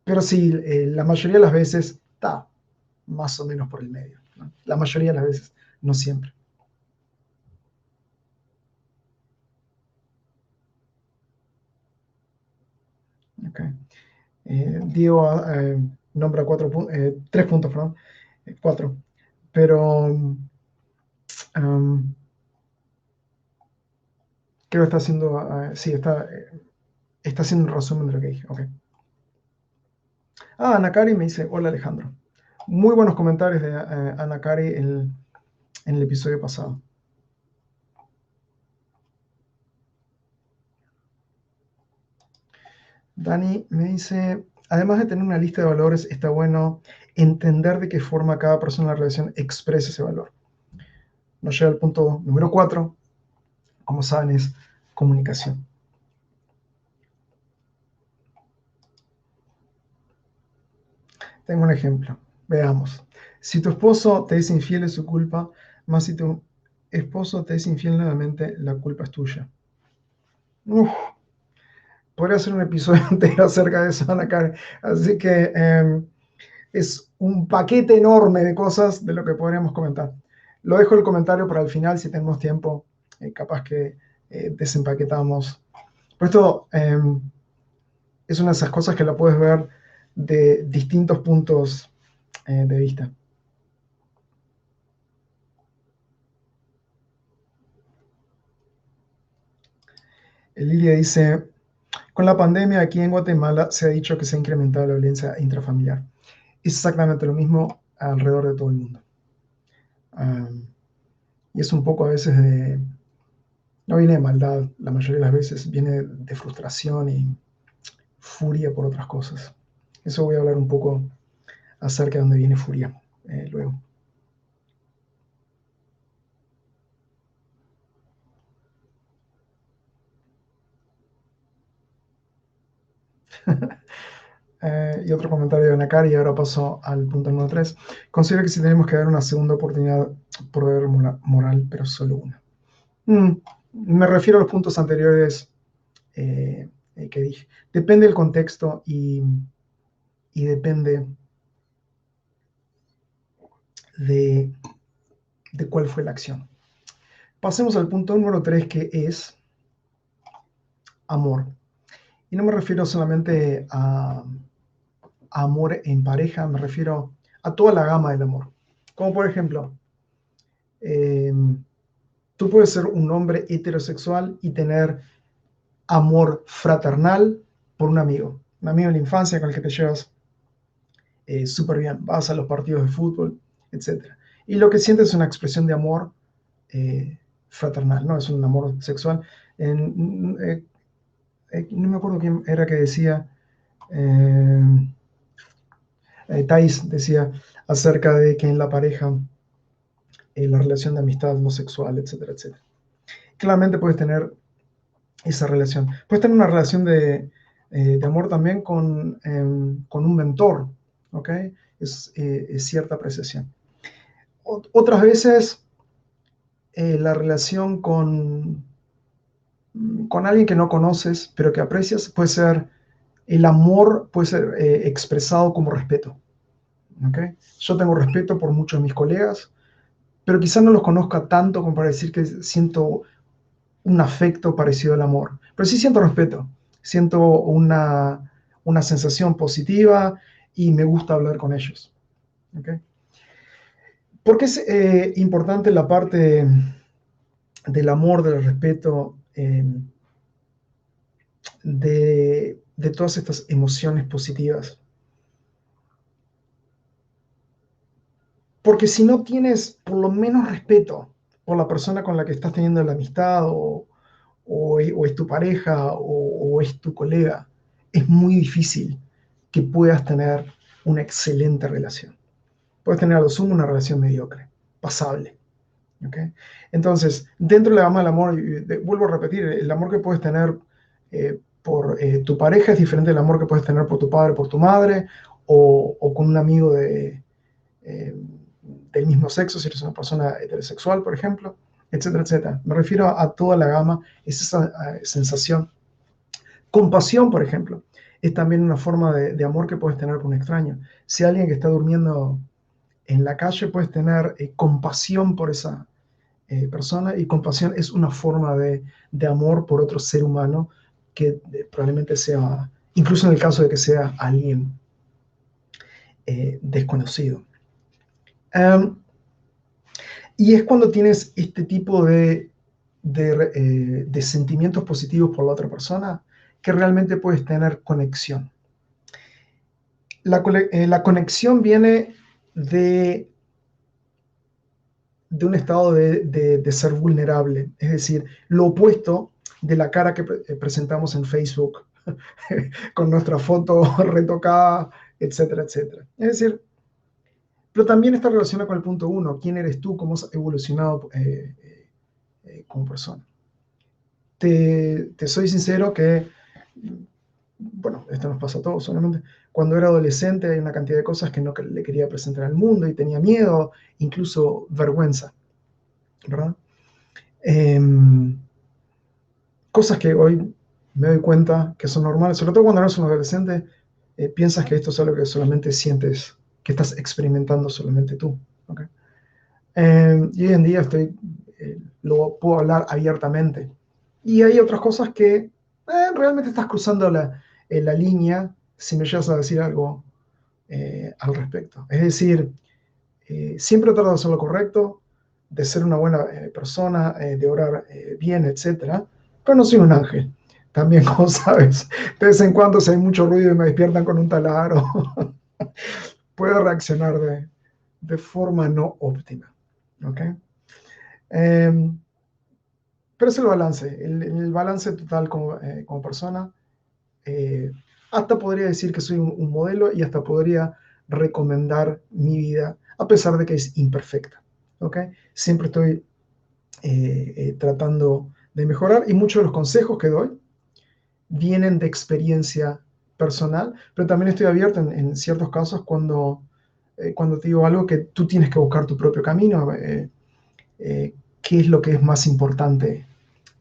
pero sí, la mayoría de las veces está más o menos por el medio, ¿no? La mayoría de las veces, no siempre. Okay. Diego nombra 3 puntos, perdón, 4, pero creo que está haciendo, sí, está haciendo un resumen de lo que dije. Okay. Anacari me dice, hola Alejandro. Muy buenos comentarios de Anacari en el episodio pasado. Dani me dice, además de tener una lista de valores, está bueno entender de qué forma cada persona en la relación expresa ese valor. Nos lleva al punto número 4, como saben, es comunicación. Tengo un ejemplo. Veamos. Si tu esposo te es infiel es su culpa, más si tu esposo te es infiel nuevamente, la culpa es tuya. Uf, podría hacer un episodio entero acerca de eso, Ana Karen. Así que es un paquete enorme de cosas de lo que podríamos comentar. Lo dejo el comentario para el final, si tenemos tiempo, capaz que desempaquetamos. Pero esto es una de esas cosas que la puedes ver de distintos puntos de vista. Lilia dice, con la pandemia aquí en Guatemala se ha dicho que se ha incrementado la violencia intrafamiliar. Es exactamente lo mismo alrededor de todo el mundo. Y es un poco a veces no viene de maldad, la mayoría de las veces viene de frustración y furia por otras cosas. Eso voy a hablar un poco acerca de dónde viene furia luego. Y otro comentario de Nakari, y ahora paso al punto número 3. Considero que sí tenemos que dar una segunda oportunidad por deber moral, pero solo una. Me refiero a los puntos anteriores que dije. Depende del contexto y depende de, de cuál fue la acción. Pasemos al punto número 3, que es amor. Y no me refiero solamente a amor en pareja, me refiero a toda la gama del amor. Como por ejemplo, eh, tú puedes ser un hombre heterosexual y tener amor fraternal por un amigo de la infancia con el que te llevas súper bien, vas a los partidos de fútbol, etc. Y lo que sientes es una expresión de amor fraternal, no es un amor sexual. No me acuerdo quién era que decía, Thais decía acerca de que en la pareja, la relación de amistad no sexual, etcétera, etcétera. Claramente puedes tener esa relación. Puedes tener una relación de amor también con un mentor, ¿ok? Es cierta apreciación. Otras veces la relación con alguien que no conoces, pero que aprecias, puede ser, el amor puede ser expresado como respeto, ¿ok? Yo tengo respeto por muchos de mis colegas, pero quizás no los conozca tanto como para decir que siento un afecto parecido al amor. Pero sí siento respeto, siento una sensación positiva y me gusta hablar con ellos. ¿Ok? ¿Por qué es importante la parte del amor, del respeto, de todas estas emociones positivas? Porque si no tienes por lo menos respeto por la persona con la que estás teniendo la amistad o es tu pareja o es tu colega, es muy difícil que puedas tener una excelente relación. Puedes tener a lo sumo una relación mediocre, pasable. ¿Okay? Entonces, dentro de la gama del amor, vuelvo a repetir, el amor que puedes tener por tu pareja es diferente del amor que puedes tener por tu padre, por tu madre, o con un amigo eh, del mismo sexo, si eres una persona heterosexual, por ejemplo, etcétera, etcétera. Me refiero a toda la gama, es esa sensación. Compasión, por ejemplo, es también una forma de amor que puedes tener con un extraño. Si alguien que está durmiendo en la calle, puedes tener compasión por esa persona, y compasión es una forma de amor por otro ser humano que probablemente sea, incluso en el caso de que sea alguien desconocido. Um, y es cuando tienes este tipo de sentimientos positivos por la otra persona que realmente puedes tener conexión. La conexión viene de un estado de ser vulnerable, es decir, lo opuesto de la cara que presentamos en Facebook con nuestra foto retocada, etcétera, etcétera. Es decir, pero también está relacionado con el punto uno, quién eres tú, cómo has evolucionado como persona. Te soy sincero que, bueno, esto nos pasa a todos, solamente cuando era adolescente hay una cantidad de cosas que no le quería presentar al mundo y tenía miedo, incluso vergüenza, ¿verdad? Eh, Cosas que hoy me doy cuenta que son normales, sobre todo cuando eres un adolescente, piensas que esto es algo que solamente sientes, que estás experimentando solamente tú. ¿Okay? Y hoy en día lo puedo hablar abiertamente. Y hay otras cosas que realmente estás cruzando la línea si me llegas a decir algo al respecto. Es decir, siempre trato de hacer lo correcto, de ser una buena persona, de orar bien, etcétera, pero no soy un ángel. También, como sabes, de vez en cuando si hay mucho ruido y me despiertan con un taladro, puedo reaccionar de forma no óptima. ¿Okay? Eh, pero es el balance, el balance total como persona. Eh, Hasta podría decir que soy un modelo y hasta podría recomendar mi vida, a pesar de que es imperfecta. ¿Okay? Siempre estoy tratando de mejorar y muchos de los consejos que doy vienen de experiencia personal, pero también estoy abierto en ciertos casos cuando te digo algo que tú tienes que buscar tu propio camino, qué es lo que es más importante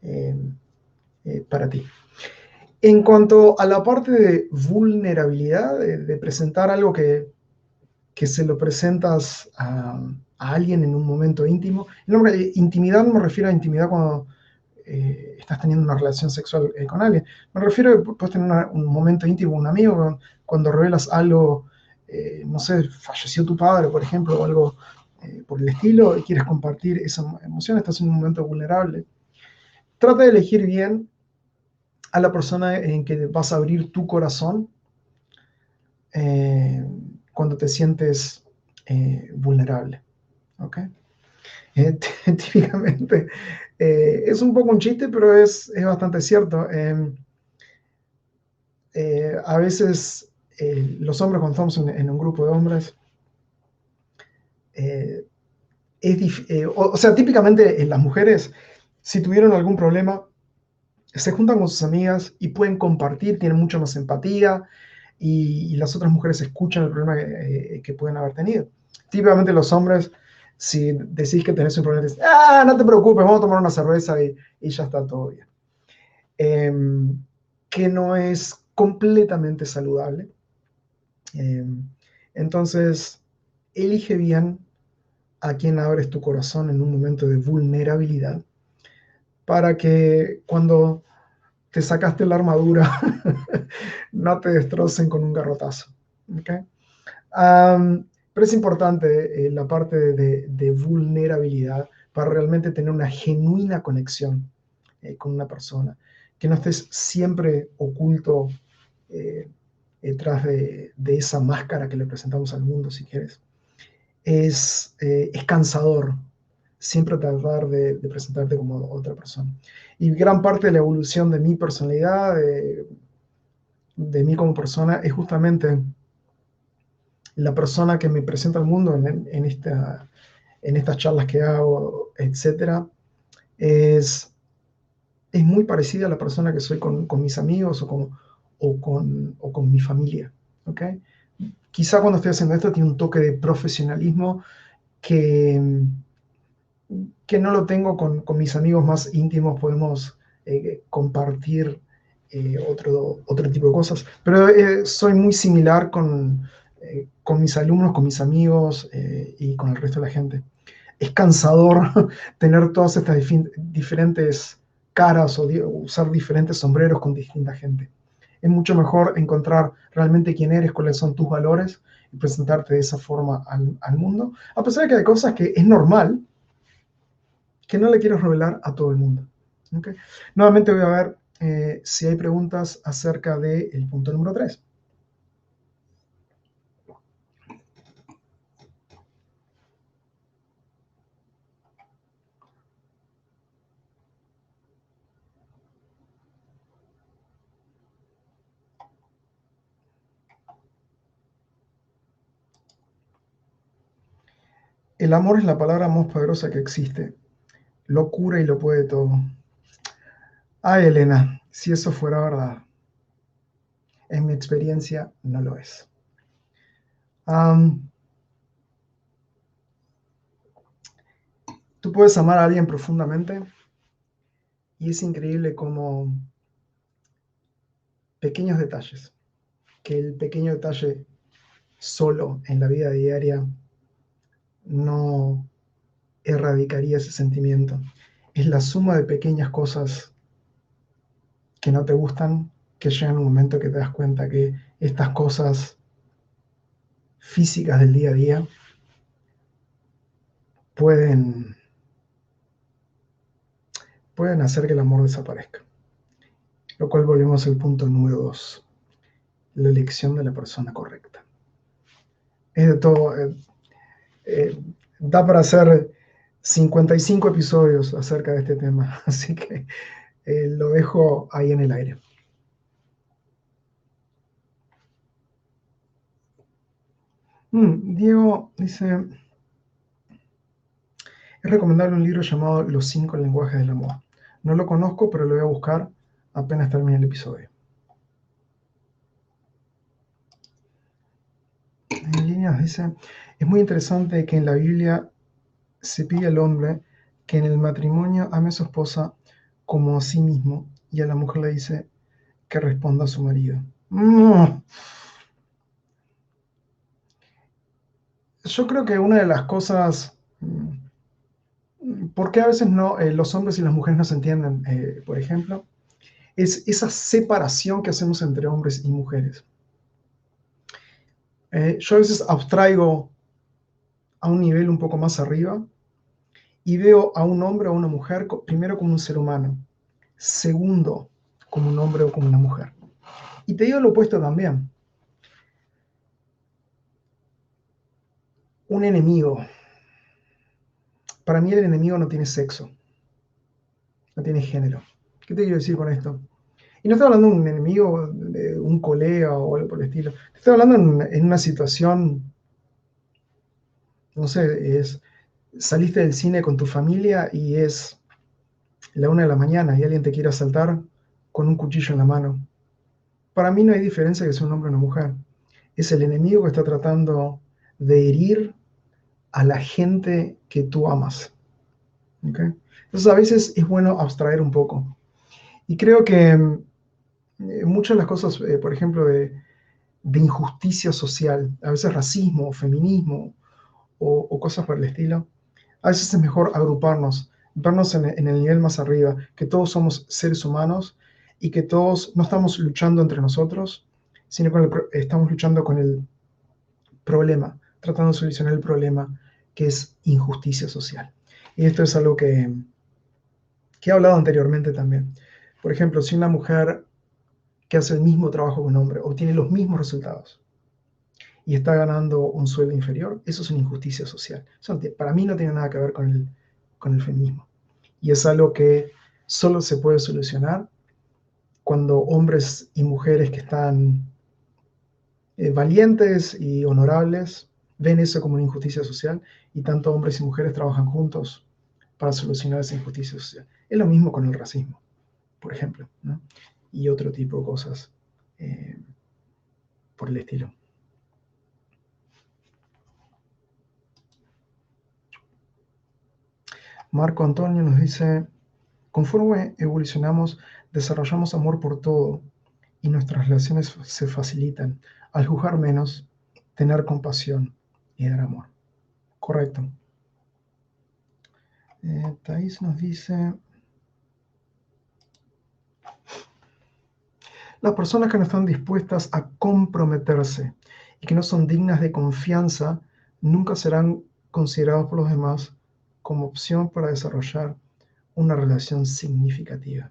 eh, para ti. En cuanto a la parte de vulnerabilidad, de presentar algo que se lo presentas a alguien en un momento íntimo. Intimidad no me refiero a intimidad cuando estás teniendo una relación sexual con alguien. Me refiero a que puedes tener un momento íntimo con un amigo, cuando revelas algo, no sé, falleció tu padre, por ejemplo, o algo por el estilo, y quieres compartir esa emoción, estás en un momento vulnerable. Trata de elegir bien a la persona en que vas a abrir tu corazón eh, cuando te sientes vulnerable. ¿Okay? Típicamente es un poco un chiste, pero es bastante cierto. A veces los hombres, cuando estamos en un grupo de hombres, eh, o sea, típicamente las mujeres, si tuvieron algún problema, se juntan con sus amigas y pueden compartir, tienen mucha más empatía y las otras mujeres escuchan el problema que pueden haber tenido. Típicamente los hombres, si decís que tenés un problema, dicen, no te preocupes, vamos a tomar una cerveza y ya está todo bien. Que no es completamente saludable. Entonces, elige bien a quién abres tu corazón en un momento de vulnerabilidad, para que cuando te sacaste la armadura no te destrocen con un garrotazo. ¿Okay? Pero es importante la parte de vulnerabilidad para realmente tener una genuina conexión con una persona, que no estés siempre oculto eh, detrás de esa máscara que le presentamos al mundo, si quieres. Es cansador siempre tratar de presentarte como otra persona. Y gran parte de la evolución de mi personalidad, de mí como persona, es justamente la persona que me presenta al mundo en estas charlas que hago, etcétera, es muy parecida a la persona que soy con mis amigos o con mi familia. ¿Okay? Quizá cuando estoy haciendo esto tiene un toque de profesionalismo que, que no lo tengo con mis amigos más íntimos. Podemos compartir otro tipo de cosas, pero soy muy similar con mis alumnos, con mis amigos y con el resto de la gente. Es cansador tener todas estas diferentes caras o usar diferentes sombreros con distinta gente. Es mucho mejor encontrar realmente quién eres, cuáles son tus valores y presentarte de esa forma al mundo, a pesar de que hay cosas que es normal que no le quiero revelar a todo el mundo. ¿Okay? Nuevamente voy a ver si hay preguntas acerca del punto número 3. El amor es la palabra más poderosa que existe. Lo cura y lo puede todo. Ay, Elena, si eso fuera verdad. En mi experiencia no lo es. Tú puedes amar a alguien profundamente y es increíble como pequeños detalles, que el pequeño detalle solo en la vida diaria no erradicaría ese sentimiento. Es la suma de pequeñas cosas que no te gustan que llegan un momento que te das cuenta que estas cosas físicas del día a día pueden, pueden hacer que el amor desaparezca. Lo cual volvemos al punto número 2, la elección de la persona correcta. Es de todo, eh, da para hacer 55 episodios acerca de este tema, así que lo dejo ahí en el aire. Diego dice, es recomendable un libro llamado Los 5 lenguajes del amor. No lo conozco, pero lo voy a buscar apenas termine el episodio. En líneas dice, es muy interesante que en la Biblia se pide al hombre que en el matrimonio ame a su esposa como a sí mismo, y a la mujer le dice que responda a su marido. Yo creo que una de las cosas, ¿por qué a veces no, los hombres y las mujeres no se entienden? Por ejemplo, es esa separación que hacemos entre hombres y mujeres. Yo a veces abstraigo a un nivel un poco más arriba y veo a un hombre o a una mujer primero como un ser humano, segundo como un hombre o como una mujer. Y te digo lo opuesto también. Un enemigo. Para mí el enemigo no tiene sexo, no tiene género. ¿Qué te quiero decir con esto? Y no estoy hablando de un enemigo, de un colega o algo por el estilo. Estoy hablando en una situación, no sé, saliste del cine con tu familia y es la 1 de la mañana y alguien te quiere asaltar con un cuchillo en la mano. Para mí no hay diferencia que sea un hombre o una mujer. Es el enemigo que está tratando de herir a la gente que tú amas. ¿Okay? Entonces a veces es bueno abstraer un poco. Y creo que muchas de las cosas, por ejemplo, de injusticia social, a veces racismo, feminismo o cosas por el estilo, a veces es mejor agruparnos, vernos en el nivel más arriba, que todos somos seres humanos y que todos no estamos luchando entre nosotros, sino estamos luchando con el problema, tratando de solucionar el problema que es injusticia social. Y esto es algo que he hablado anteriormente también. Por ejemplo, si una mujer que hace el mismo trabajo que un hombre obtiene los mismos resultados y está ganando un sueldo inferior, eso es una injusticia social. Eso para mí no tiene nada que ver con el feminismo. Y es algo que solo se puede solucionar cuando hombres y mujeres que están valientes y honorables ven eso como una injusticia social y tanto hombres y mujeres trabajan juntos para solucionar esa injusticia social. Es lo mismo con el racismo, por ejemplo, ¿no? Y otro tipo de cosas eh, por el estilo. Marco Antonio nos dice, conforme evolucionamos, desarrollamos amor por todo y nuestras relaciones se facilitan al juzgar menos, tener compasión y dar amor. Correcto. Thais nos dice, las personas que no están dispuestas a comprometerse y que no son dignas de confianza nunca serán considerados por los demás como opción para desarrollar una relación significativa.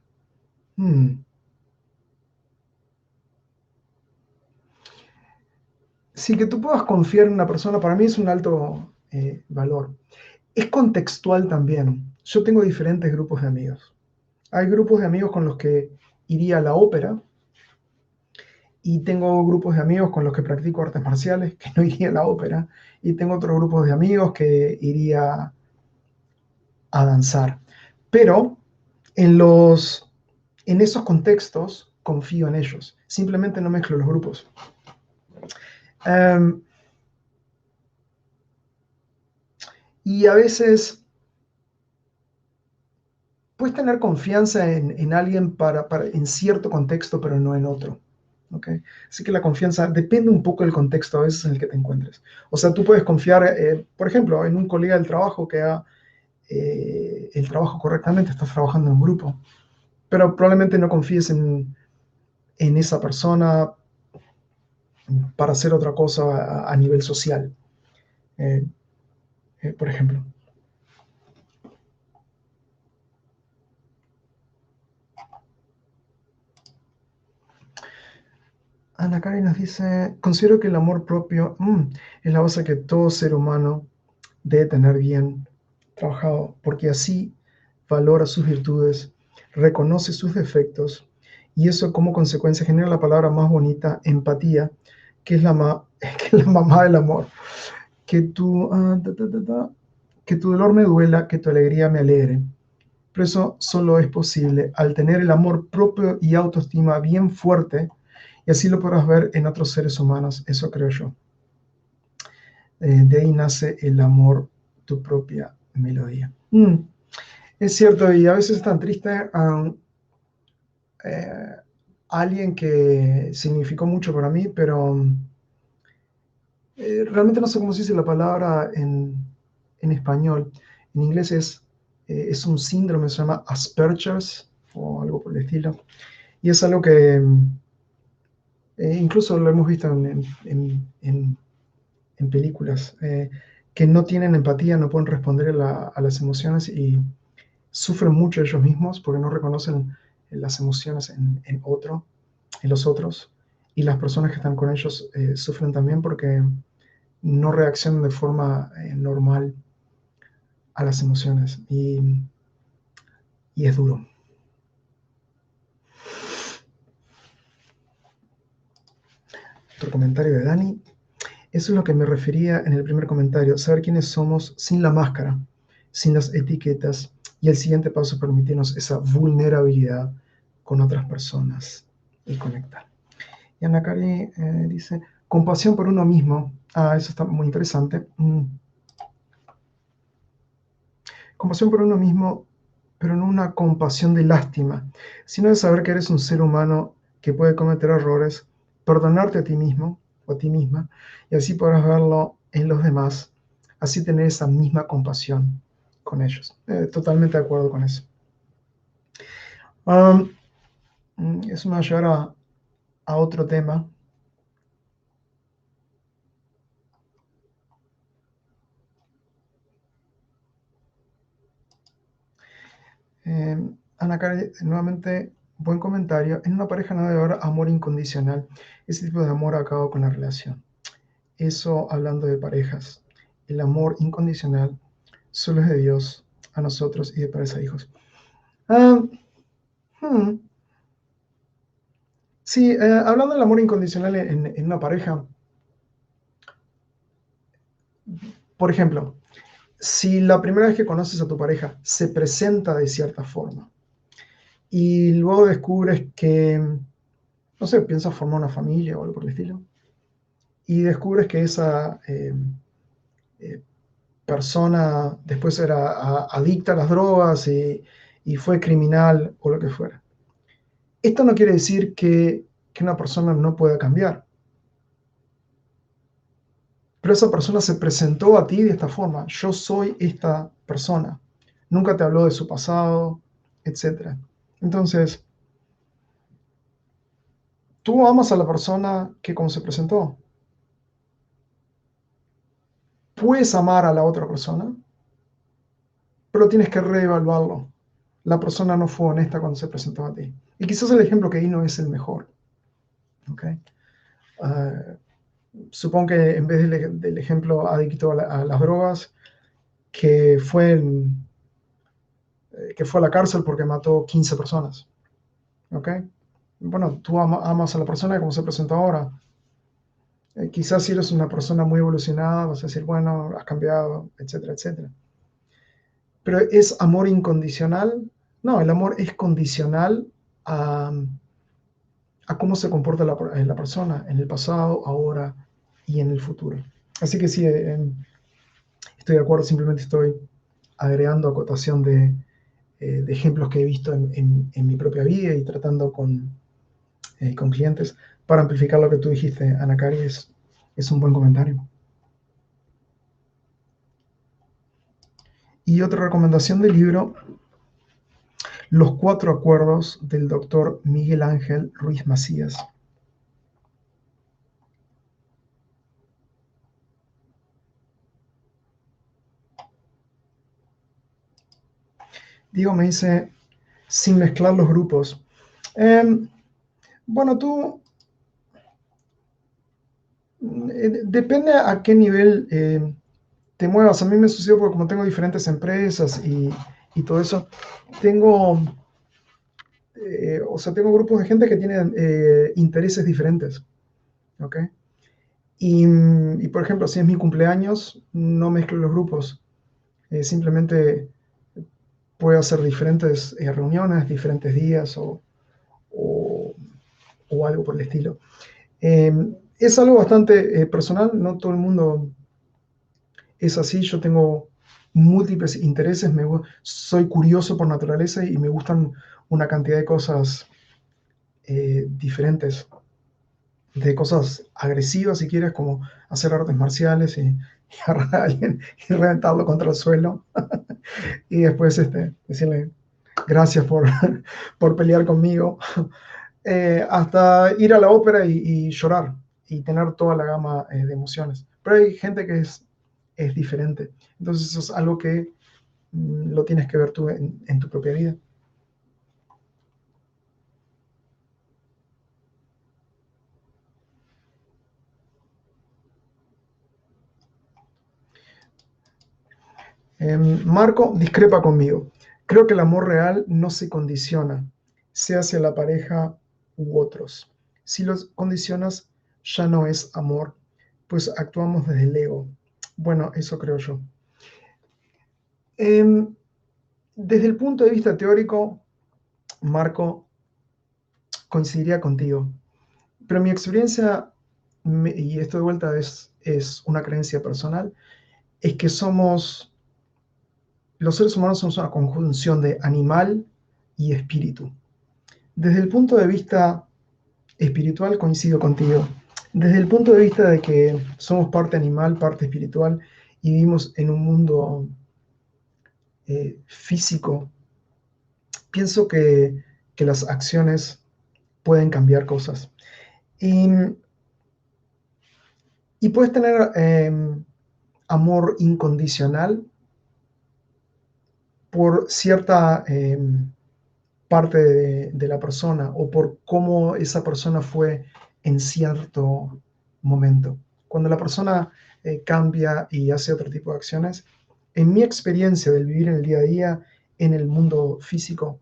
Sí, que tú puedas confiar en una persona, para mí es un alto valor. Es contextual también. Yo tengo diferentes grupos de amigos. Hay grupos de amigos con los que iría a la ópera y tengo grupos de amigos con los que practico artes marciales, que no iría a la ópera, y tengo otros grupos de amigos que iría a danzar. Pero en esos contextos confío en ellos. Simplemente no mezclo los grupos. Y a veces puedes tener confianza en alguien en cierto contexto, pero no en otro. ¿Okay? Así que la confianza depende un poco del contexto a veces en el que te encuentres. O sea, tú puedes confiar, por ejemplo, en un colega del trabajo que haga el trabajo correctamente, estás trabajando en un grupo, pero probablemente no confíes en esa persona para hacer otra cosa a nivel social, eh, por ejemplo. Ana Karen nos dice, considero que el amor propio es la base que todo ser humano debe tener bien trabajado, porque así valora sus virtudes, reconoce sus defectos, y eso como consecuencia genera la palabra más bonita, empatía, que es que es la mamá del amor. Que tu dolor me duela, que tu alegría me alegre. Pero eso solo es posible al tener el amor propio y autoestima bien fuerte, y así lo podrás ver en otros seres humanos, eso creo yo. De ahí nace el amor, tu propia melodía. Es cierto, y a veces es tan triste eh, alguien que significó mucho para mí, pero realmente no sé cómo se dice la palabra en español. En inglés es un síndrome, se llama Asperger's o algo por el estilo. Y es algo que incluso lo hemos visto en películas, que no tienen empatía, no pueden responder a las emociones y sufren mucho ellos mismos porque no reconocen las emociones en los otros. Y las personas que están con ellos sufren también porque no reaccionan de forma normal a las emociones. Y es duro. Otro comentario de Dani. Eso es lo que me refería en el primer comentario, saber quiénes somos sin la máscara, sin las etiquetas, y el siguiente paso permitirnos esa vulnerabilidad con otras personas y conectar. Y Ana Cari dice, compasión por uno mismo. Eso está muy interesante. Compasión por uno mismo, pero no una compasión de lástima, sino de saber que eres un ser humano que puede cometer errores, perdonarte a ti mismo o a ti misma, y así podrás verlo en los demás, así tener esa misma compasión con ellos. Totalmente de acuerdo con eso. Eso me va a llevar a otro tema. Ana Karen, nuevamente, buen comentario. En una pareja no debe haber amor incondicional. Ese tipo de amor acaba con la relación. Eso hablando de parejas. El amor incondicional solo es de Dios a nosotros y de padres a hijos. Sí, hablando del amor incondicional en una pareja, por ejemplo, si la primera vez que conoces a tu pareja se presenta de cierta forma y luego descubres que, no sé, piensas formar una familia o algo por el estilo, y descubres que esa persona después era adicta a las drogas y fue criminal o lo que fuera. Esto no quiere decir que una persona no pueda cambiar, pero esa persona se presentó a ti de esta forma. Yo soy esta persona. Nunca te habló de su pasado, etc. Entonces, tú amas a la persona que como se presentó. Puedes amar a la otra persona, pero tienes que reevaluarlo. La persona no fue honesta cuando se presentó a ti. Y quizás el ejemplo que di no es el mejor. ¿Okay? Supongo que en vez del ejemplo adicto a las drogas, que fue a la cárcel porque mató 15 personas. ¿Ok? Bueno, tú amas a la persona como se presentó ahora. Quizás si eres una persona muy evolucionada, vas a decir, bueno, has cambiado, etcétera, etcétera. Pero ¿es amor incondicional? No, el amor es condicional a cómo se comporta la persona en el pasado, ahora y en el futuro. Así que sí, estoy de acuerdo, simplemente estoy agregando acotación de ejemplos que he visto en mi propia vida y tratando con clientes para amplificar lo que tú dijiste, Ana Cari, es un buen comentario. Y otra recomendación del libro, Los 4 acuerdos del doctor Miguel Ángel Ruiz Macías. Diego me dice, sin mezclar los grupos. Bueno, tú, depende a qué nivel te muevas. A mí me sucedió porque como tengo diferentes empresas y todo eso, tengo grupos de gente que tienen intereses diferentes. ¿Ok? Y, por ejemplo, si es mi cumpleaños, no mezclo los grupos. Simplemente puedo hacer diferentes reuniones, diferentes días o, o algo por el estilo. Es algo bastante personal, no todo el mundo es así. Yo tengo múltiples intereses, soy curioso por naturaleza y me gustan una cantidad de cosas diferentes, de cosas agresivas si quieres, como hacer artes marciales y agarrar a alguien y reventarlo contra el suelo y después decirle gracias por pelear conmigo, hasta ir a la ópera y llorar y tener toda la gama de emociones. Pero hay gente que es diferente. Entonces eso es algo que lo tienes que ver tú en tu propia vida. Marco discrepa conmigo. Creo que el amor real no se condiciona, sea hacia la pareja u otros. Si los condicionas, ya no es amor, pues actuamos desde el ego. Bueno, eso creo yo. Desde el punto de vista teórico, Marco, coincidiría contigo. Pero mi experiencia, y esto de vuelta es una creencia personal, es que los seres humanos somos una conjunción de animal y espíritu. Desde el punto de vista espiritual coincido contigo. Desde el punto de vista de que somos parte animal, parte espiritual, y vivimos en un mundo físico, pienso que las acciones pueden cambiar cosas. Y, y puedes tener amor incondicional por cierta parte de la persona o por cómo esa persona fue en cierto momento. Cuando la persona cambia y hace otro tipo de acciones, en mi experiencia del vivir en el día a día, en el mundo físico,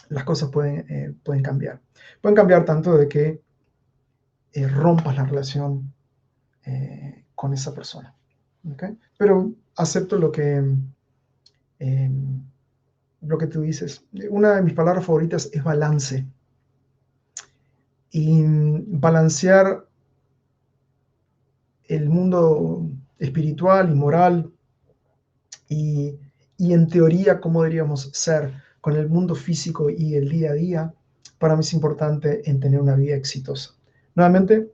las cosas pueden cambiar. Pueden cambiar tanto de que rompas la relación con esa persona. ¿Okay? Pero acepto eh, lo que tú dices. Una de mis palabras favoritas es balance. Y balancear el mundo espiritual y moral y, y en teoría cómo deberíamos ser con el mundo físico y el día a día, para mí es importante en tener una vida exitosa. Nuevamente,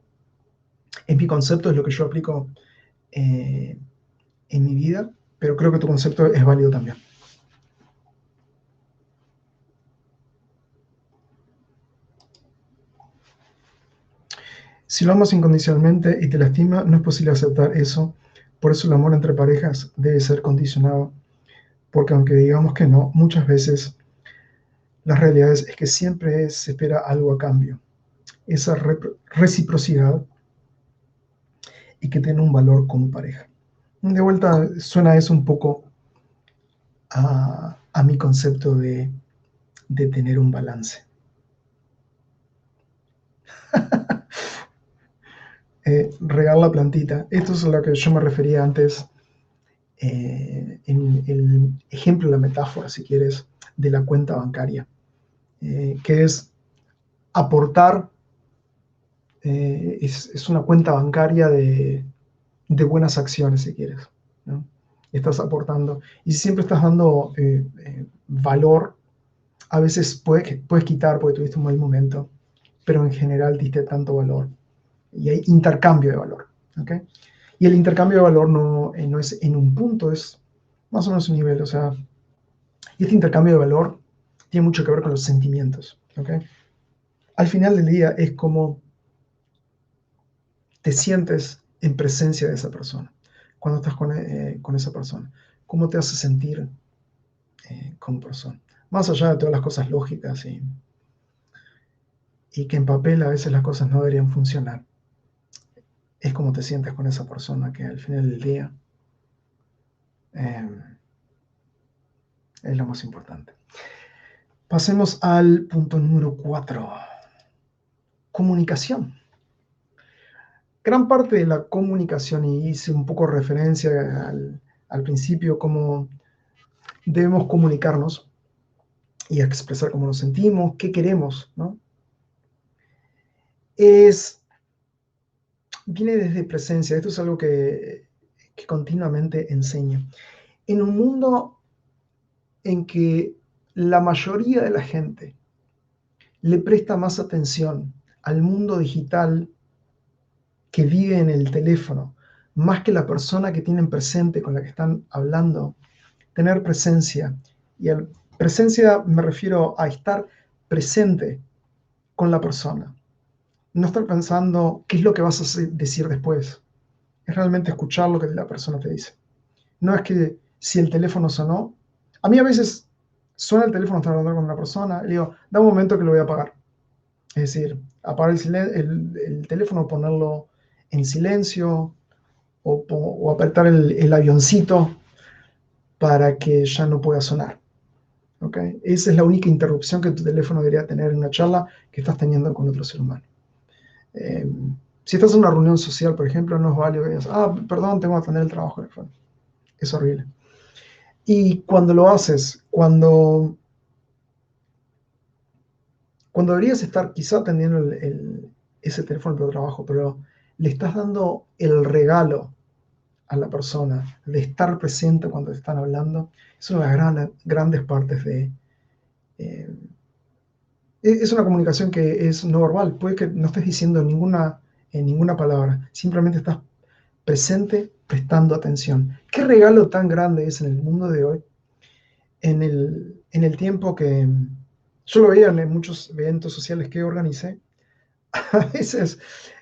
es mi concepto, es lo que yo aplico eh, en mi vida, pero creo que tu concepto es válido también. Si lo amas incondicionalmente y te lastima, no es posible aceptar eso. Por eso el amor entre parejas debe ser condicionado, porque aunque digamos que no, muchas veces la realidad es que siempre se espera algo a cambio. Esa reciprocidad y que tiene un valor como pareja. De vuelta, suena eso un poco a mi concepto de tener un balance. Regar la plantita. Esto es a lo que yo me refería antes en el ejemplo, la metáfora, si quieres, de la cuenta bancaria, que es aportar, es una cuenta bancaria de buenas acciones, si quieres, ¿no? Estás aportando. Y si siempre estás dando valor, a veces puedes quitar porque tuviste un mal momento, pero en general diste tanto valor. Y hay intercambio de valor. ¿Okay? Y el intercambio de valor no es en un punto, es más o menos un nivel. O sea, y este intercambio de valor tiene mucho que ver con los sentimientos. ¿Okay? Al final del día es como te sientes en presencia de esa persona, cuando estás con esa persona. ¿Cómo te hace sentir como persona? Más allá de todas las cosas lógicas y que en papel a veces las cosas no deberían funcionar. Es como te sientes con esa persona que al final del día eh, es lo más importante. Pasemos al punto número 4. Comunicación. Gran parte de la comunicación, y hice un poco referencia al principio, cómo debemos comunicarnos y expresar cómo nos sentimos, qué queremos, ¿no? Viene desde presencia. Esto es algo que continuamente enseño. En un mundo en que la mayoría de la gente le presta más atención al mundo digital que vive en el teléfono, más que la persona que tienen presente con la que están hablando, tener presencia. Y a presencia me refiero a estar presente con la persona. No estar pensando qué es lo que vas a decir después. Es realmente escuchar lo que la persona te dice. No es que si el teléfono sonó, a mí a veces suena el teléfono, estoy hablando con una persona, y le digo, da un momento que lo voy a apagar. Es decir, apagar el teléfono, ponerlo en silencio o apretar el avioncito para que ya no pueda sonar. ¿Okay? Esa es la única interrupción que tu teléfono debería tener en una charla que estás teniendo con otro ser humano. Si estás en una reunión social, por ejemplo, no es válido que digas, perdón, tengo que atender el trabajo. Es horrible. Y cuando lo haces, cuando deberías estar quizá atendiendo ese teléfono de trabajo, pero le estás dando el regalo a la persona de estar presente cuando te están hablando, es una de las grandes partes de... Eh, es una comunicación que es no verbal, puede que no estés diciendo ninguna palabra, simplemente estás presente, prestando atención. ¿Qué regalo tan grande es en el mundo de hoy? En el tiempo que yo lo veía en muchos eventos sociales que organicé, a veces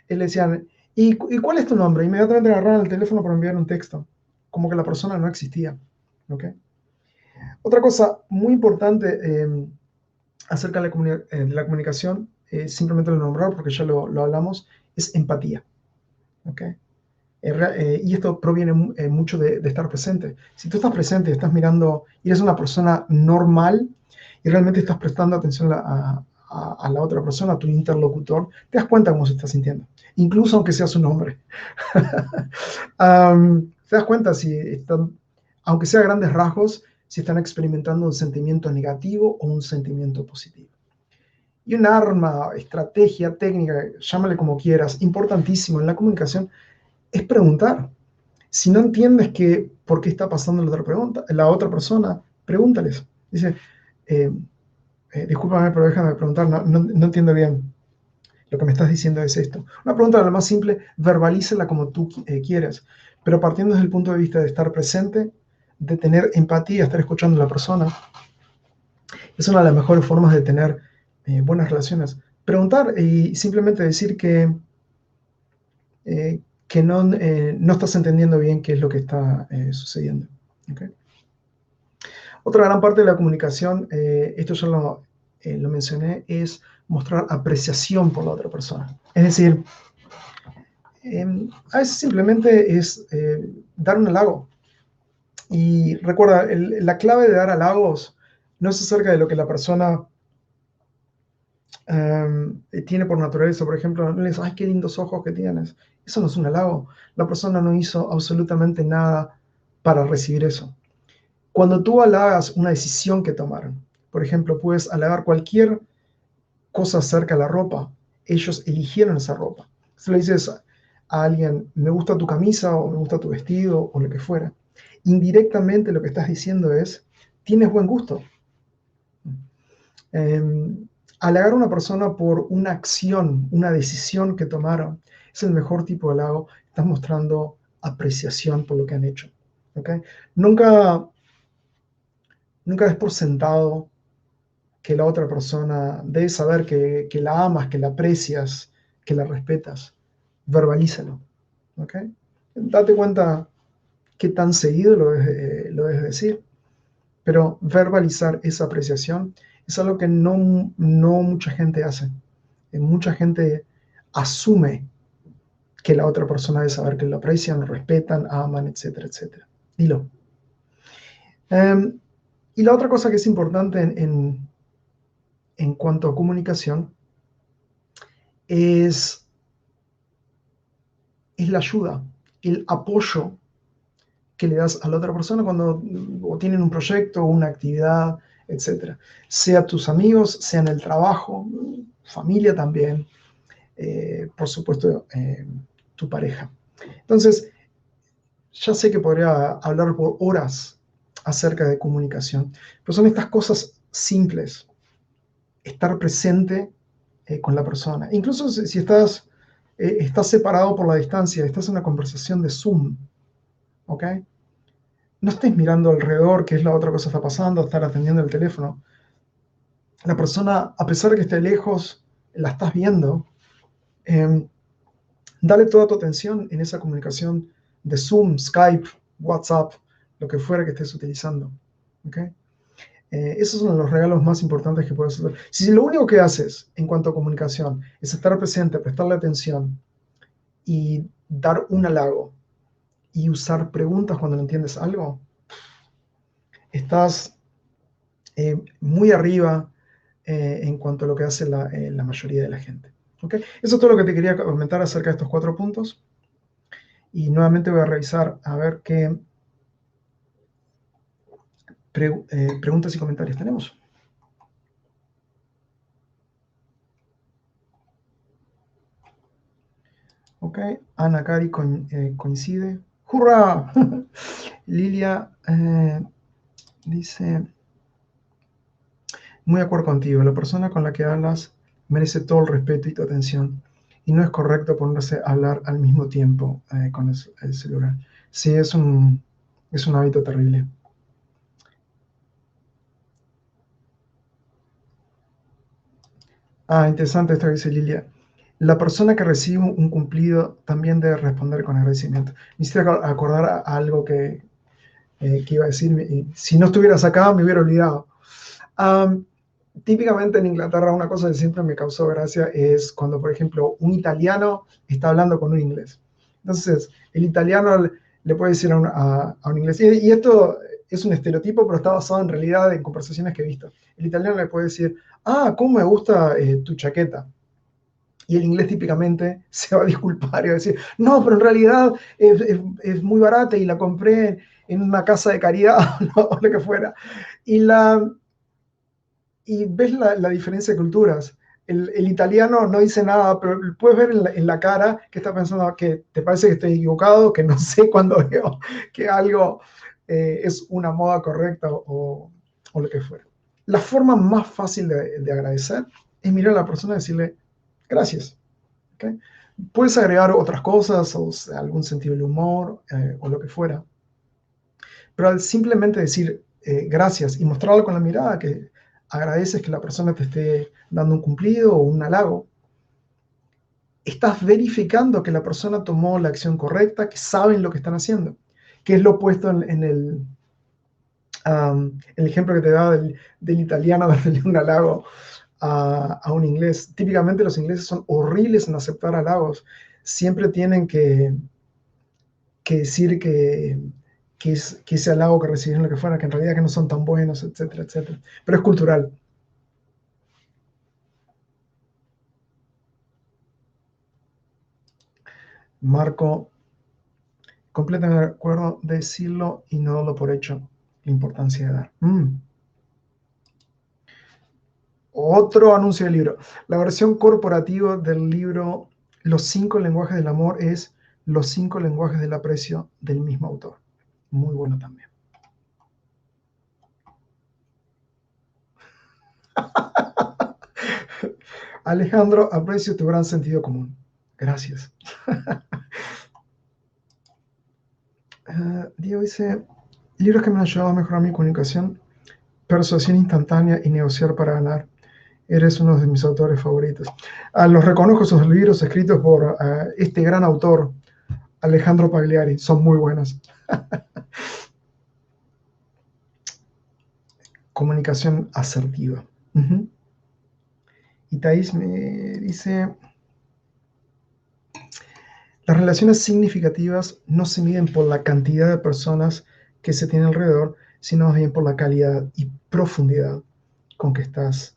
le decían, ¿y cuál es tu nombre? Inmediatamente agarraban el teléfono para enviar un texto, como que la persona no existía. ¿Okay? Otra cosa muy importante acerca de la comunicación, simplemente lo nombrar porque ya lo hablamos, es empatía. ¿Okay? Y esto proviene mucho de estar presente. Si tú estás presente, estás mirando y eres una persona normal y realmente estás prestando atención a la otra persona, a tu interlocutor, te das cuenta cómo se está sintiendo, incluso aunque seas un hombre. Te das cuenta si están, aunque sea a grandes rasgos, si están experimentando un sentimiento negativo o un sentimiento positivo. Y un arma, estrategia, técnica, llámale como quieras, importantísimo en la comunicación, es preguntar. Si no entiendes por qué está pasando la otra persona, pregúntales. Dice, eh, discúlpame, pero déjame preguntar, no entiendo bien. Lo que me estás diciendo es esto. Una pregunta lo más simple, verbalícela como tú quieras, pero partiendo desde el punto de vista de estar presente, de tener empatía, estar escuchando a la persona, es una de las mejores formas de tener buenas relaciones. Preguntar y simplemente decir que no estás entendiendo bien qué es lo que está sucediendo. ¿Okay? Otra gran parte de la comunicación, esto ya lo mencioné, es mostrar apreciación por la otra persona. Es decir, a veces simplemente es dar un halago. Y recuerda, la clave de dar halagos no es acerca de lo que la persona tiene por naturaleza. Por ejemplo, no le dices, ay, qué lindos ojos que tienes. Eso no es un halago. La persona no hizo absolutamente nada para recibir eso. Cuando tú halagas una decisión que tomaron, por ejemplo, puedes halagar cualquier cosa acerca de la ropa. Ellos eligieron esa ropa. Si le dices a alguien, me gusta tu camisa o me gusta tu vestido o lo que fuera, indirectamente lo que estás diciendo es, tienes buen gusto. Halagar a una persona por una acción, una decisión que tomaron, es el mejor tipo de halago. Estás mostrando apreciación por lo que han hecho. ¿Okay? Nunca des por sentado que la otra persona debe saber que la amas, que la aprecias, que la respetas. Verbalízalo. ¿Okay? Date cuenta qué tan seguido lo debes decir. Pero verbalizar esa apreciación es algo que no mucha gente hace. Mucha gente asume que la otra persona debe saber que lo aprecian, lo respetan, aman, etcétera, etcétera. Dilo. Y la otra cosa que es importante en cuanto a comunicación es la ayuda, el apoyo que le das a la otra persona cuando tienen un proyecto, una actividad, etcétera. Sea tus amigos, sea en el trabajo, familia también, por supuesto, tu pareja. Entonces, ya sé que podría hablar por horas acerca de comunicación, pero son estas cosas simples. Estar presente con la persona. Incluso si estás separado por la distancia, estás en una conversación de Zoom, ¿ok? No estés mirando alrededor qué es la otra cosa que está pasando, estar atendiendo el teléfono. La persona, a pesar de que esté lejos, la estás viendo. Dale toda tu atención en esa comunicación de Zoom, Skype, WhatsApp, lo que fuera que estés utilizando. ¿Okay? Esos son los regalos más importantes que puedes hacer. Si lo único que haces en cuanto a comunicación es estar presente, prestarle atención y dar un halago y usar preguntas cuando no entiendes algo, estás muy arriba en cuanto a lo que hace la mayoría de la gente. ¿Okay? Eso es todo lo que te quería comentar acerca de estos 4 puntos. Y nuevamente voy a revisar a ver qué preguntas y comentarios tenemos. Ok, Ana Cari coincide. ¡Hurra! Lilia dice, muy de acuerdo contigo, la persona con la que hablas merece todo el respeto y tu atención. y no es correcto ponerse a hablar al mismo tiempo con el celular. Sí, es un hábito terrible. Interesante esto que dice Lilia. La persona que recibe un cumplido también debe responder con agradecimiento. Me hiciste acordar a algo que iba a decir, y si no estuvieras acá me hubiera olvidado. Típicamente en Inglaterra una cosa que siempre me causó gracia es cuando, por ejemplo, un italiano está hablando con un inglés. Entonces, el italiano le puede decir a un inglés, y esto es un estereotipo, pero está basado en realidad en conversaciones que he visto. El italiano le puede decir, cómo me gusta tu chaqueta. Y el inglés típicamente se va a disculpar y va a decir, no, pero en realidad es muy barata y la compré en una casa de caridad o lo que fuera. Y, y ves la diferencia de culturas. El italiano no dice nada, pero puedes ver en la cara que está pensando que te parece que estoy equivocado, que no sé cuando veo que algo es una moda correcta o lo que fuera. La forma más fácil de agradecer es mirar a la persona y decirle gracias. ¿Okay? Puedes agregar otras cosas, o sea, algún sentido del humor o lo que fuera. Pero al simplemente decir gracias y mostrarlo con la mirada que agradeces que la persona te esté dando un cumplido o un halago, estás verificando que la persona tomó la acción correcta, que saben lo que están haciendo, que es lo opuesto en el ejemplo que te daba del italiano dándole un halago a un inglés. Típicamente los ingleses son horribles en aceptar halagos. Siempre tienen que decir que ese halago que recibieron, lo que fuera, que en realidad que no son tan buenos, etcétera, etcétera. Pero es cultural. Marco, completamente de acuerdo, decirlo y no darlo por hecho. La importancia de dar. Otro anuncio del libro. La versión corporativa del libro Los 5 lenguajes del amor es Los 5 lenguajes del aprecio del mismo autor. Muy bueno también. Alejandro, aprecio tu gran sentido común. Gracias. Diego dice, libros que me han ayudado a mejorar mi comunicación, Persuasión instantánea y Negociar para ganar. Eres uno de mis autores favoritos. Los reconozco, esos libros escritos por este gran autor, Alejandro Pagliari. Son muy buenos. Comunicación asertiva. Y Thais me dice, las relaciones significativas no se miden por la cantidad de personas que se tienen alrededor, sino más bien por la calidad y profundidad con que estas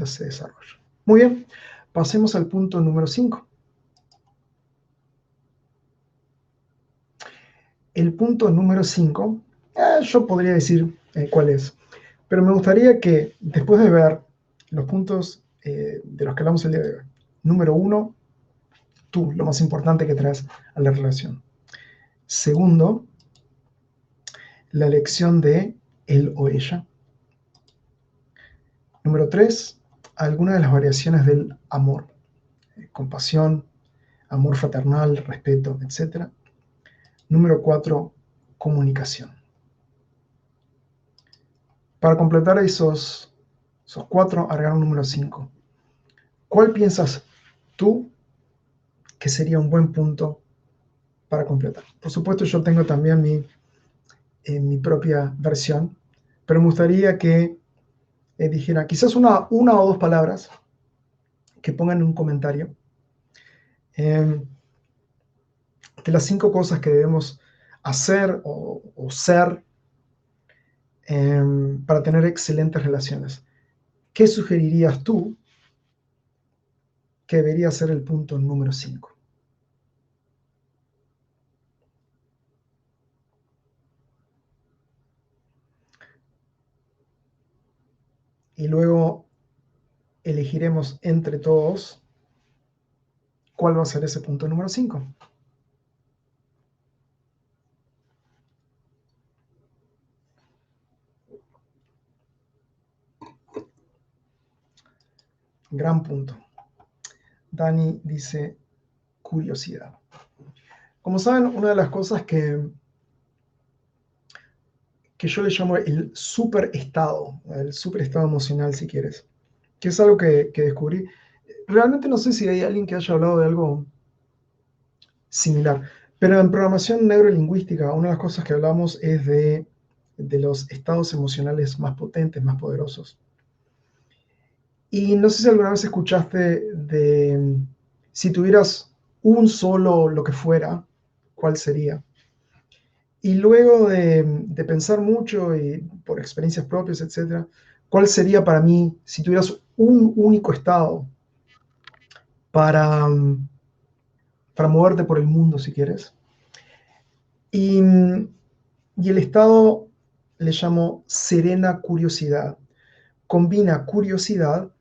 se desarrollan. Muy bien, pasemos al punto número 5. El punto número 5, yo podría decir cuál es, pero me gustaría que después de ver los puntos de los que hablamos el día de hoy, número 1, tú, lo más importante que traes a la relación. Segundo, la elección de él o ella. Número 3, algunas de las variaciones del amor, compasión, amor fraternal, respeto, etc. Número 4, comunicación. Para completar esos 4, agregar un número 5. ¿Cuál piensas tú que sería un buen punto para completar? Por supuesto, yo tengo también mi propia versión, pero me gustaría que dijera quizás una o dos palabras que pongan en un comentario de las 5 cosas que debemos hacer o ser para tener excelentes relaciones. ¿Qué sugerirías tú que debería ser el punto número 5? Y luego elegiremos entre todos cuál va a ser ese punto número 5. Gran punto. Dani dice curiosidad. Como saben, una de las cosas que yo le llamo el superestado emocional, si quieres, que es algo que descubrí. Realmente no sé si hay alguien que haya hablado de algo similar, pero en programación neurolingüística, una de las cosas que hablamos es de los estados emocionales más potentes, más poderosos. Y no sé si alguna vez escuchaste de si tuvieras un solo lo que fuera, ¿cuál sería? Y luego de pensar mucho y por experiencias propias, etcétera, ¿cuál sería para mí si tuvieras un único estado para, para moverte por el mundo, si quieres? Y, y el estado le llamo serena curiosidad. Combina curiosidad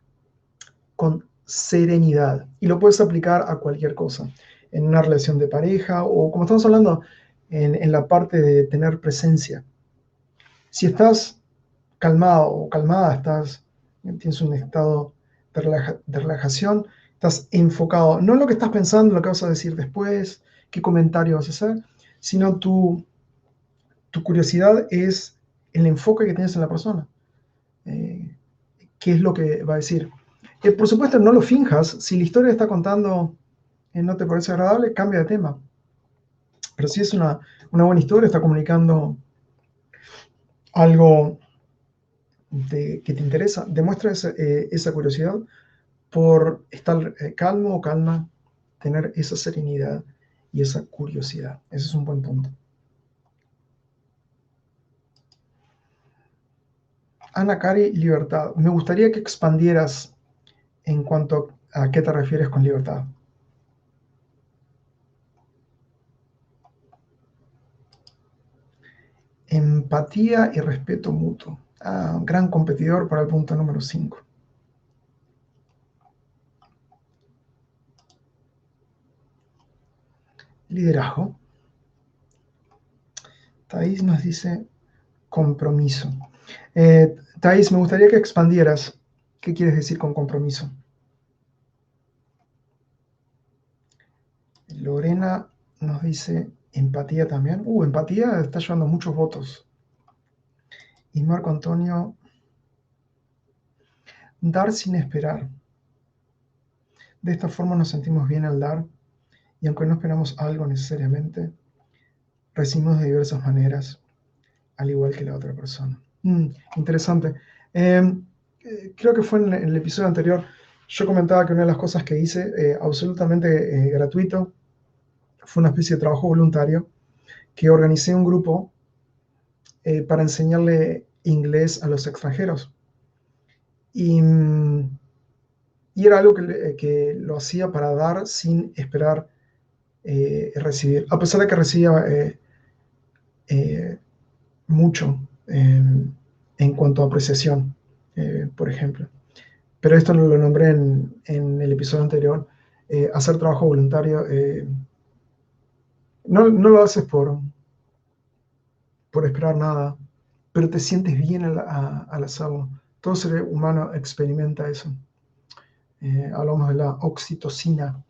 con serenidad y lo puedes aplicar a cualquier cosa, en una relación de pareja o como estamos hablando en la parte de tener presencia. Si estás calmado o calmada, tienes un estado de relajación, estás enfocado, no en lo que estás pensando, lo que vas a decir después, qué comentario vas a hacer, sino tu curiosidad es el enfoque que tienes en la persona, eh, qué es lo que va a decir. Por supuesto, no lo finjas, si la historia que está contando no te parece agradable, cambia de tema. Pero si es una buena historia, está comunicando algo que te interesa, demuestra esa curiosidad por estar calmo o calma, tener esa serenidad y esa curiosidad. Ese es un buen punto. Ana Cari, libertad. Me gustaría que expandieras en cuanto a qué te refieres con libertad. Empatía y respeto mutuo. Un gran competidor para el punto número 5. Liderazgo. Thais nos dice compromiso. Thais, me gustaría que expandieras. ¿Qué quieres decir con compromiso? Lorena nos dice empatía también. Empatía está llevando muchos votos. Y Marco Antonio, dar sin esperar. De esta forma nos sentimos bien al dar y aunque no esperamos algo necesariamente, recibimos de diversas maneras, al igual que la otra persona. Interesante. Creo que fue en el episodio anterior, yo comentaba que una de las cosas que hice, absolutamente gratuito, fue una especie de trabajo voluntario, que organicé un grupo para enseñarle inglés a los extranjeros. Y, y era algo que lo hacía para dar sin esperar recibir, a pesar de que recibía mucho en cuanto a apreciación, por ejemplo. Pero esto lo nombré en el episodio anterior. Hacer trabajo voluntario, no lo haces por esperar nada, pero te sientes bien al hacerlo. Todo ser humano experimenta eso. Hablamos de la oxitocina.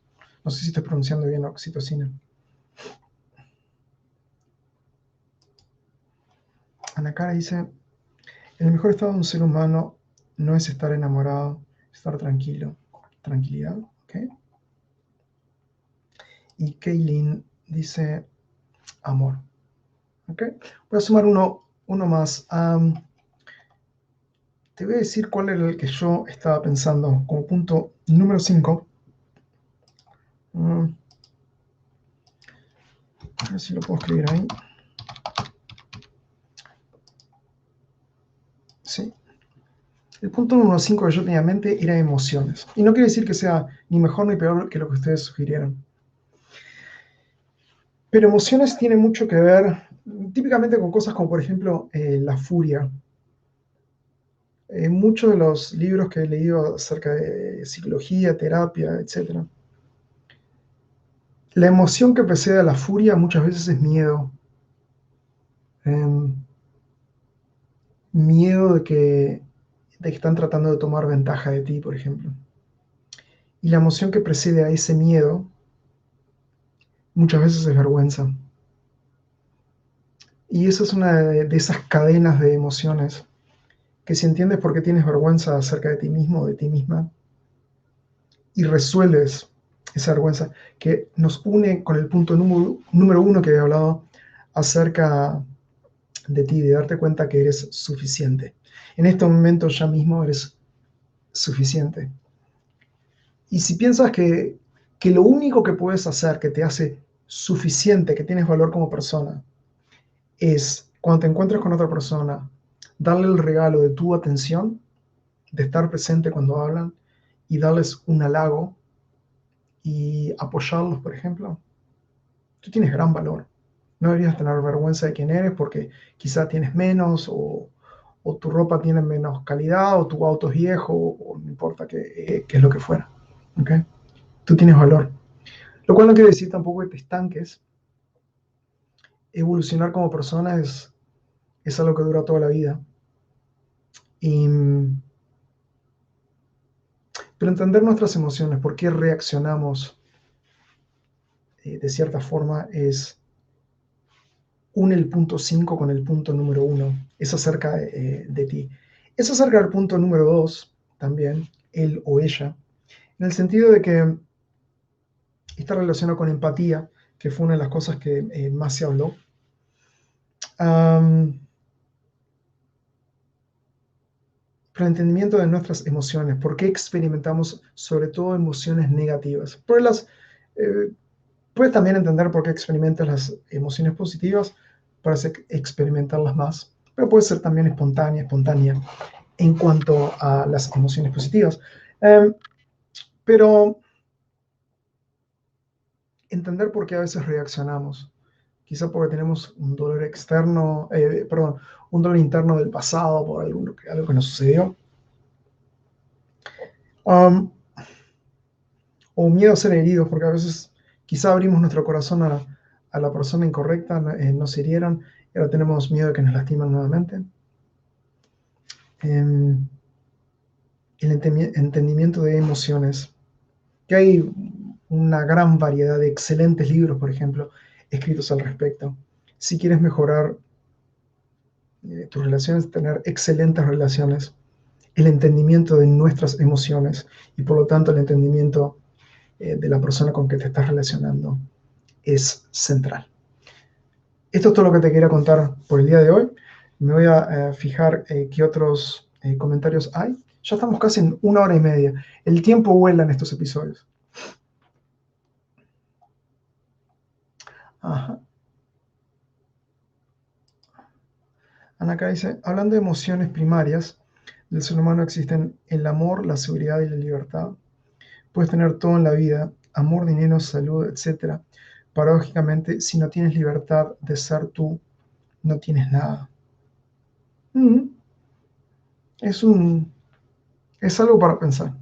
No sé si estoy pronunciando bien oxitocina. Ana Cara dice, el mejor estado de un ser humano no es estar enamorado, estar tranquilo. Tranquilidad, ¿ok? Y Kaylin dice, amor. ¿Ok? Voy a sumar uno más. Te voy a decir cuál era el que yo estaba pensando como punto número 5. A ver si lo puedo escribir ahí. Sí. El punto número 5 que yo tenía en mente era emociones. Y no quiere decir que sea ni mejor ni peor que lo que ustedes sugirieron. Pero emociones tiene mucho que ver típicamente con cosas como, por ejemplo, la furia. En muchos de los libros que he leído acerca de psicología, terapia, etc., la emoción que precede a la furia muchas veces es miedo. Miedo de que están tratando de tomar ventaja de ti, por ejemplo. Y la emoción que precede a ese miedo muchas veces es vergüenza. Y esa es una de esas cadenas de emociones que si entiendes por qué tienes vergüenza acerca de ti mismo o de ti misma y resuelves esa vergüenza que nos une con el punto número uno que he hablado acerca de ti, de darte cuenta que eres suficiente. En este momento ya mismo eres suficiente. Y si piensas que lo único que puedes hacer que te hace suficiente, que tienes valor como persona, es cuando te encuentres con otra persona, darle el regalo de tu atención, de estar presente cuando hablan y darles un halago y apoyarlos, por ejemplo, tú tienes gran valor. No deberías tener vergüenza de quién eres porque quizá tienes menos o tu ropa tiene menos calidad o tu auto es viejo o no importa qué es lo que fuera. ¿Okay? Tú tienes valor. Lo cual no quiere decir tampoco que te estanques. Evolucionar como persona es algo que dura toda la vida. Y, pero entender nuestras emociones, por qué reaccionamos de cierta forma, une el punto 5 con el punto número 1. Es acerca de ti. Es acerca del punto número 2 también, él o ella, en el sentido de que está relacionado con empatía, que fue una de las cosas que más se habló. Pero el entendimiento de nuestras emociones, por qué experimentamos sobre todo emociones negativas. Puedes también entender por qué experimentas las emociones positivas para experimentarlas más, pero puede ser también espontánea en cuanto a las emociones positivas. Pero entender por qué a veces reaccionamos, quizá porque tenemos un dolor externo, un dolor interno del pasado por algo que nos sucedió. Um, o miedo a ser heridos, porque a veces quizá abrimos nuestro corazón a la persona incorrecta, nos hirieron y ahora tenemos miedo de que nos lastimen nuevamente. El entendimiento de emociones, que hay una gran variedad de excelentes libros, por ejemplo, escritos al respecto. Si quieres mejorar tus relaciones, tener excelentes relaciones, el entendimiento de nuestras emociones y por lo tanto el entendimiento de la persona con que te estás relacionando es central. Esto es todo lo que te quería contar por el día de hoy. Me voy a fijar qué otros comentarios hay. Ya estamos casi en 1 hora y media. El tiempo vuela en estos episodios. Ajá. Ana acá dice, hablando de emociones primarias del ser humano existen el amor, la seguridad y la libertad. Puedes tener todo en la vida, amor, dinero, salud, etc. Paradójicamente, si no tienes libertad de ser tú, no tienes nada. Es, es algo para pensar.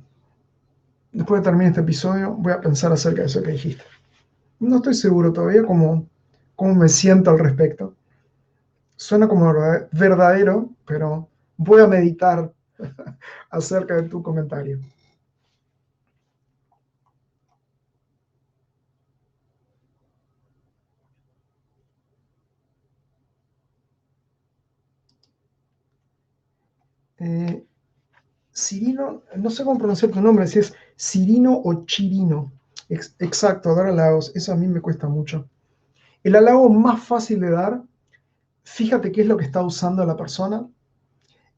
Después de terminar este episodio, voy a pensar acerca de eso que dijiste. No estoy seguro todavía cómo me siento al respecto. Suena como verdadero, pero voy a meditar acerca de tu comentario. Cirino, no sé cómo pronunciar tu nombre, si es Cirino o Chirino. Exacto, dar halagos, eso a mí me cuesta mucho. El halago más fácil de dar, fíjate qué es lo que está usando la persona,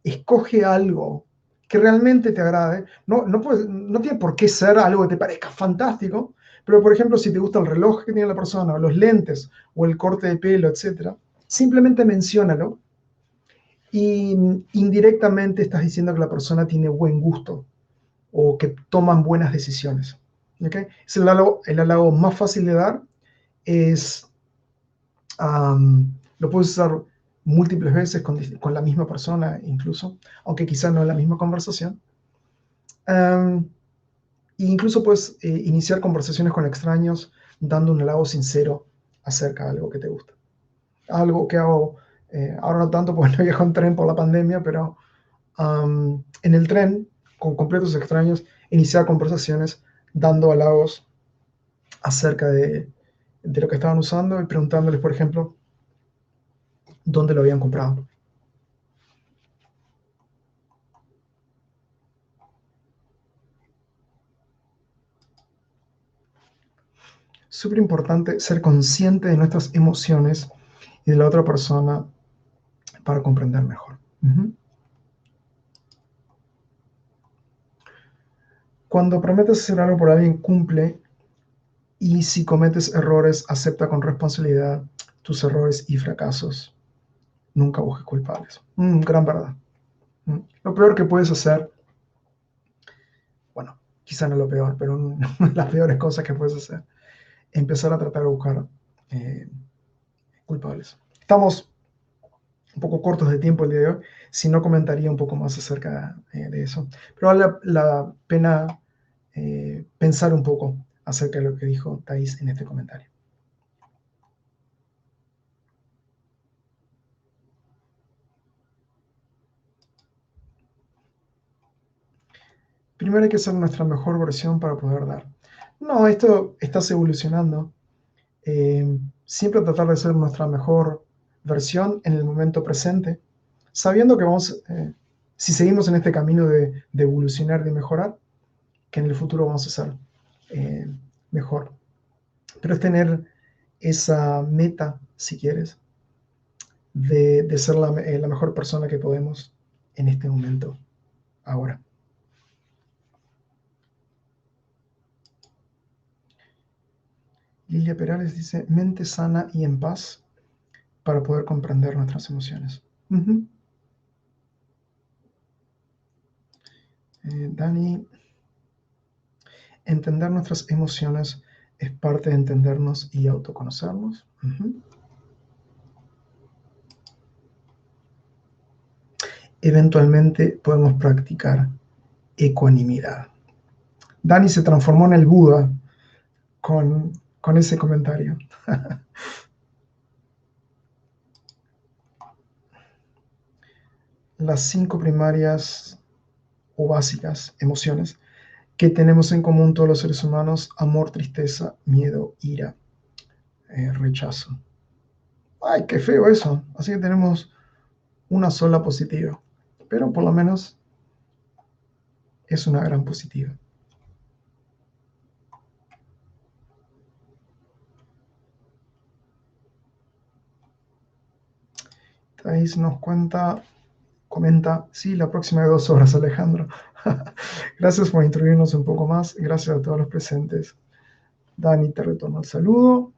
escoge algo que realmente te agrade. No tiene por qué ser algo que te parezca fantástico, pero por ejemplo, si te gusta el reloj que tiene la persona, o los lentes, o el corte de pelo, etc., simplemente menciónalo y indirectamente estás diciendo que la persona tiene buen gusto o que toman buenas decisiones. ¿Okay? Es el halago más fácil de dar. Lo puedes usar múltiples veces con la misma persona incluso, aunque quizá no en la misma conversación. Incluso puedes iniciar conversaciones con extraños dando un halago sincero acerca de algo que te gusta. Algo que hago, ahora no tanto porque no viajo en tren por la pandemia, pero en el tren, con completos extraños, iniciar conversaciones dando halagos acerca de lo que estaban usando y preguntándoles, por ejemplo, dónde lo habían comprado. Súper importante ser consciente de nuestras emociones y de la otra persona para comprender mejor. Cuando prometes hacer algo por alguien, cumple, y si cometes errores, acepta con responsabilidad tus errores y fracasos. Nunca busques culpables. Gran verdad. Lo peor que puedes hacer, bueno, quizá no lo peor, pero una de las peores cosas que puedes hacer, empezar a tratar de buscar culpables. Estamos un poco cortos de tiempo el día de hoy, si no comentaría un poco más acerca de eso. Pero vale la pena pensar un poco acerca de lo que dijo Thais en este comentario. Primero hay que ser nuestra mejor versión para poder dar. No, esto estás evolucionando. Siempre tratar de ser nuestra mejor versión en el momento presente, sabiendo que vamos, si seguimos en este camino de evolucionar, de mejorar, que en el futuro vamos a ser mejor. Pero es tener esa meta, si quieres, de ser la mejor persona que podemos en este momento, ahora. Lilia Perales dice, mente sana y en paz para poder comprender nuestras emociones. Dani, entender nuestras emociones es parte de entendernos y autoconocernos. Eventualmente podemos practicar ecuanimidad. Dani se transformó en el Buda con ese comentario. Las 5 primarias o básicas emociones que tenemos en común todos los seres humanos: amor, tristeza, miedo, ira, rechazo. Ay, qué feo eso. Así que tenemos una sola positiva, pero por lo menos es una gran positiva. Thais nos comenta, sí, la próxima de 2 horas, Alejandro. Gracias por introducirnos un poco más. Gracias a todos los presentes. Dani, te retorno el saludo.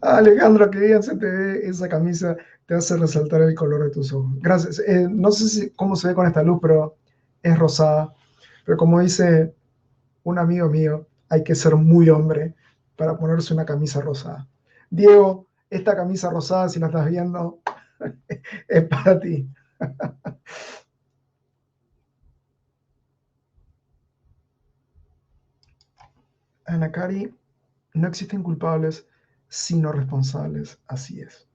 Alejandro, que bien se te ve esa camisa, te hace resaltar el color de tus ojos. Gracias. No sé cómo se ve con esta luz, pero es rosada. Pero como dice un amigo mío, hay que ser muy hombre para ponerse una camisa rosada. Diego, esta camisa rosada, si la estás viendo, es para ti. Ana Cari, no existen culpables, sino responsables. Así es.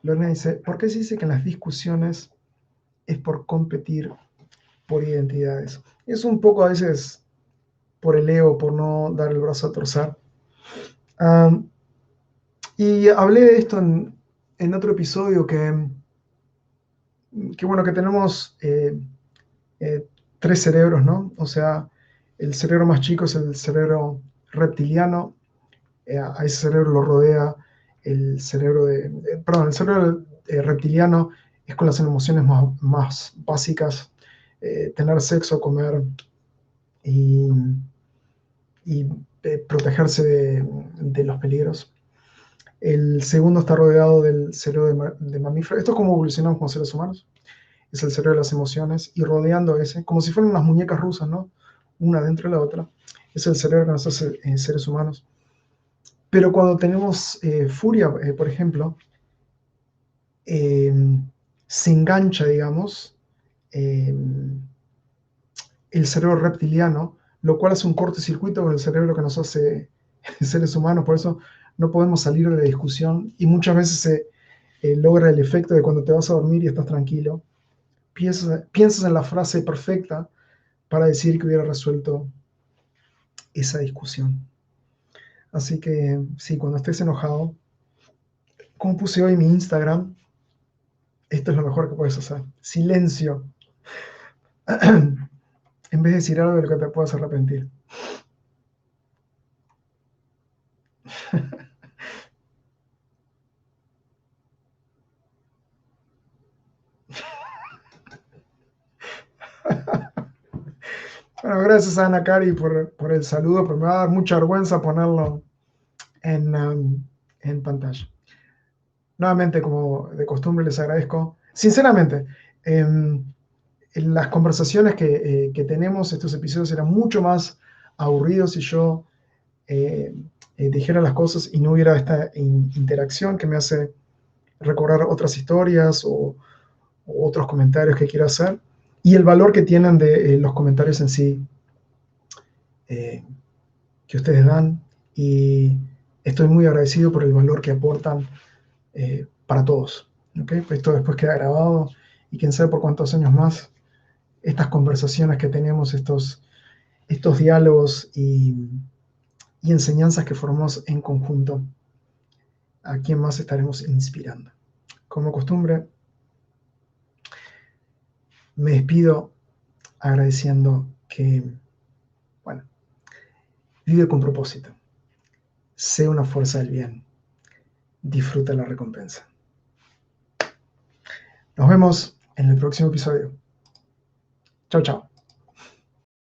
Lorena dice, ¿por qué se dice que en las discusiones es por competir por identidades? Es un poco a veces por el ego, por no dar el brazo a torcer. Y hablé de esto en otro episodio, que bueno, que tenemos 3 cerebros, ¿no? O sea, el cerebro más chico es el cerebro reptiliano. A ese cerebro lo rodea el cerebro perdón, el cerebro reptiliano es con las emociones más básicas: tener sexo, comer y protegerse de los peligros. El segundo está rodeado del cerebro de mamífero. Esto es como evolucionamos como seres humanos. Es el cerebro de las emociones, y rodeando ese, como si fueran unas muñecas rusas, ¿no? Una dentro de la otra, es el cerebro que nos hace seres humanos. Pero cuando tenemos furia, por ejemplo, se engancha, digamos, el cerebro reptiliano, lo cual hace un cortocircuito con el cerebro que nos hace seres humanos. Por eso no podemos salir de la discusión y muchas veces se logra el efecto de cuando te vas a dormir y estás tranquilo, piensas en la frase perfecta para decir que hubiera resuelto esa discusión. Así que sí, cuando estés enojado, como puse hoy en mi Instagram, esto es lo mejor que puedes hacer. Silencio. En vez de decir algo de lo que te puedas arrepentir. Bueno, gracias a Ana Cari por el saludo, pero me va a dar mucha vergüenza ponerlo en pantalla. Nuevamente, como de costumbre, les agradezco. Sinceramente, en las conversaciones que tenemos, estos episodios eran mucho más aburridos si yo dijera las cosas y no hubiera esta interacción que me hace recordar otras historias o otros comentarios que quiero hacer y el valor que tienen de los comentarios en sí eh, que ustedes dan y estoy muy agradecido por el valor que aportan para todos. ¿Okay? Esto después queda grabado y quién sabe por cuántos años más estas conversaciones que tenemos, estos diálogos y enseñanzas que formamos en conjunto, a quién más estaremos inspirando. Como costumbre, me despido agradeciendo que, bueno, vive con propósito, sé una fuerza del bien, disfruta la recompensa. Nos vemos en el próximo episodio. Chao, chao.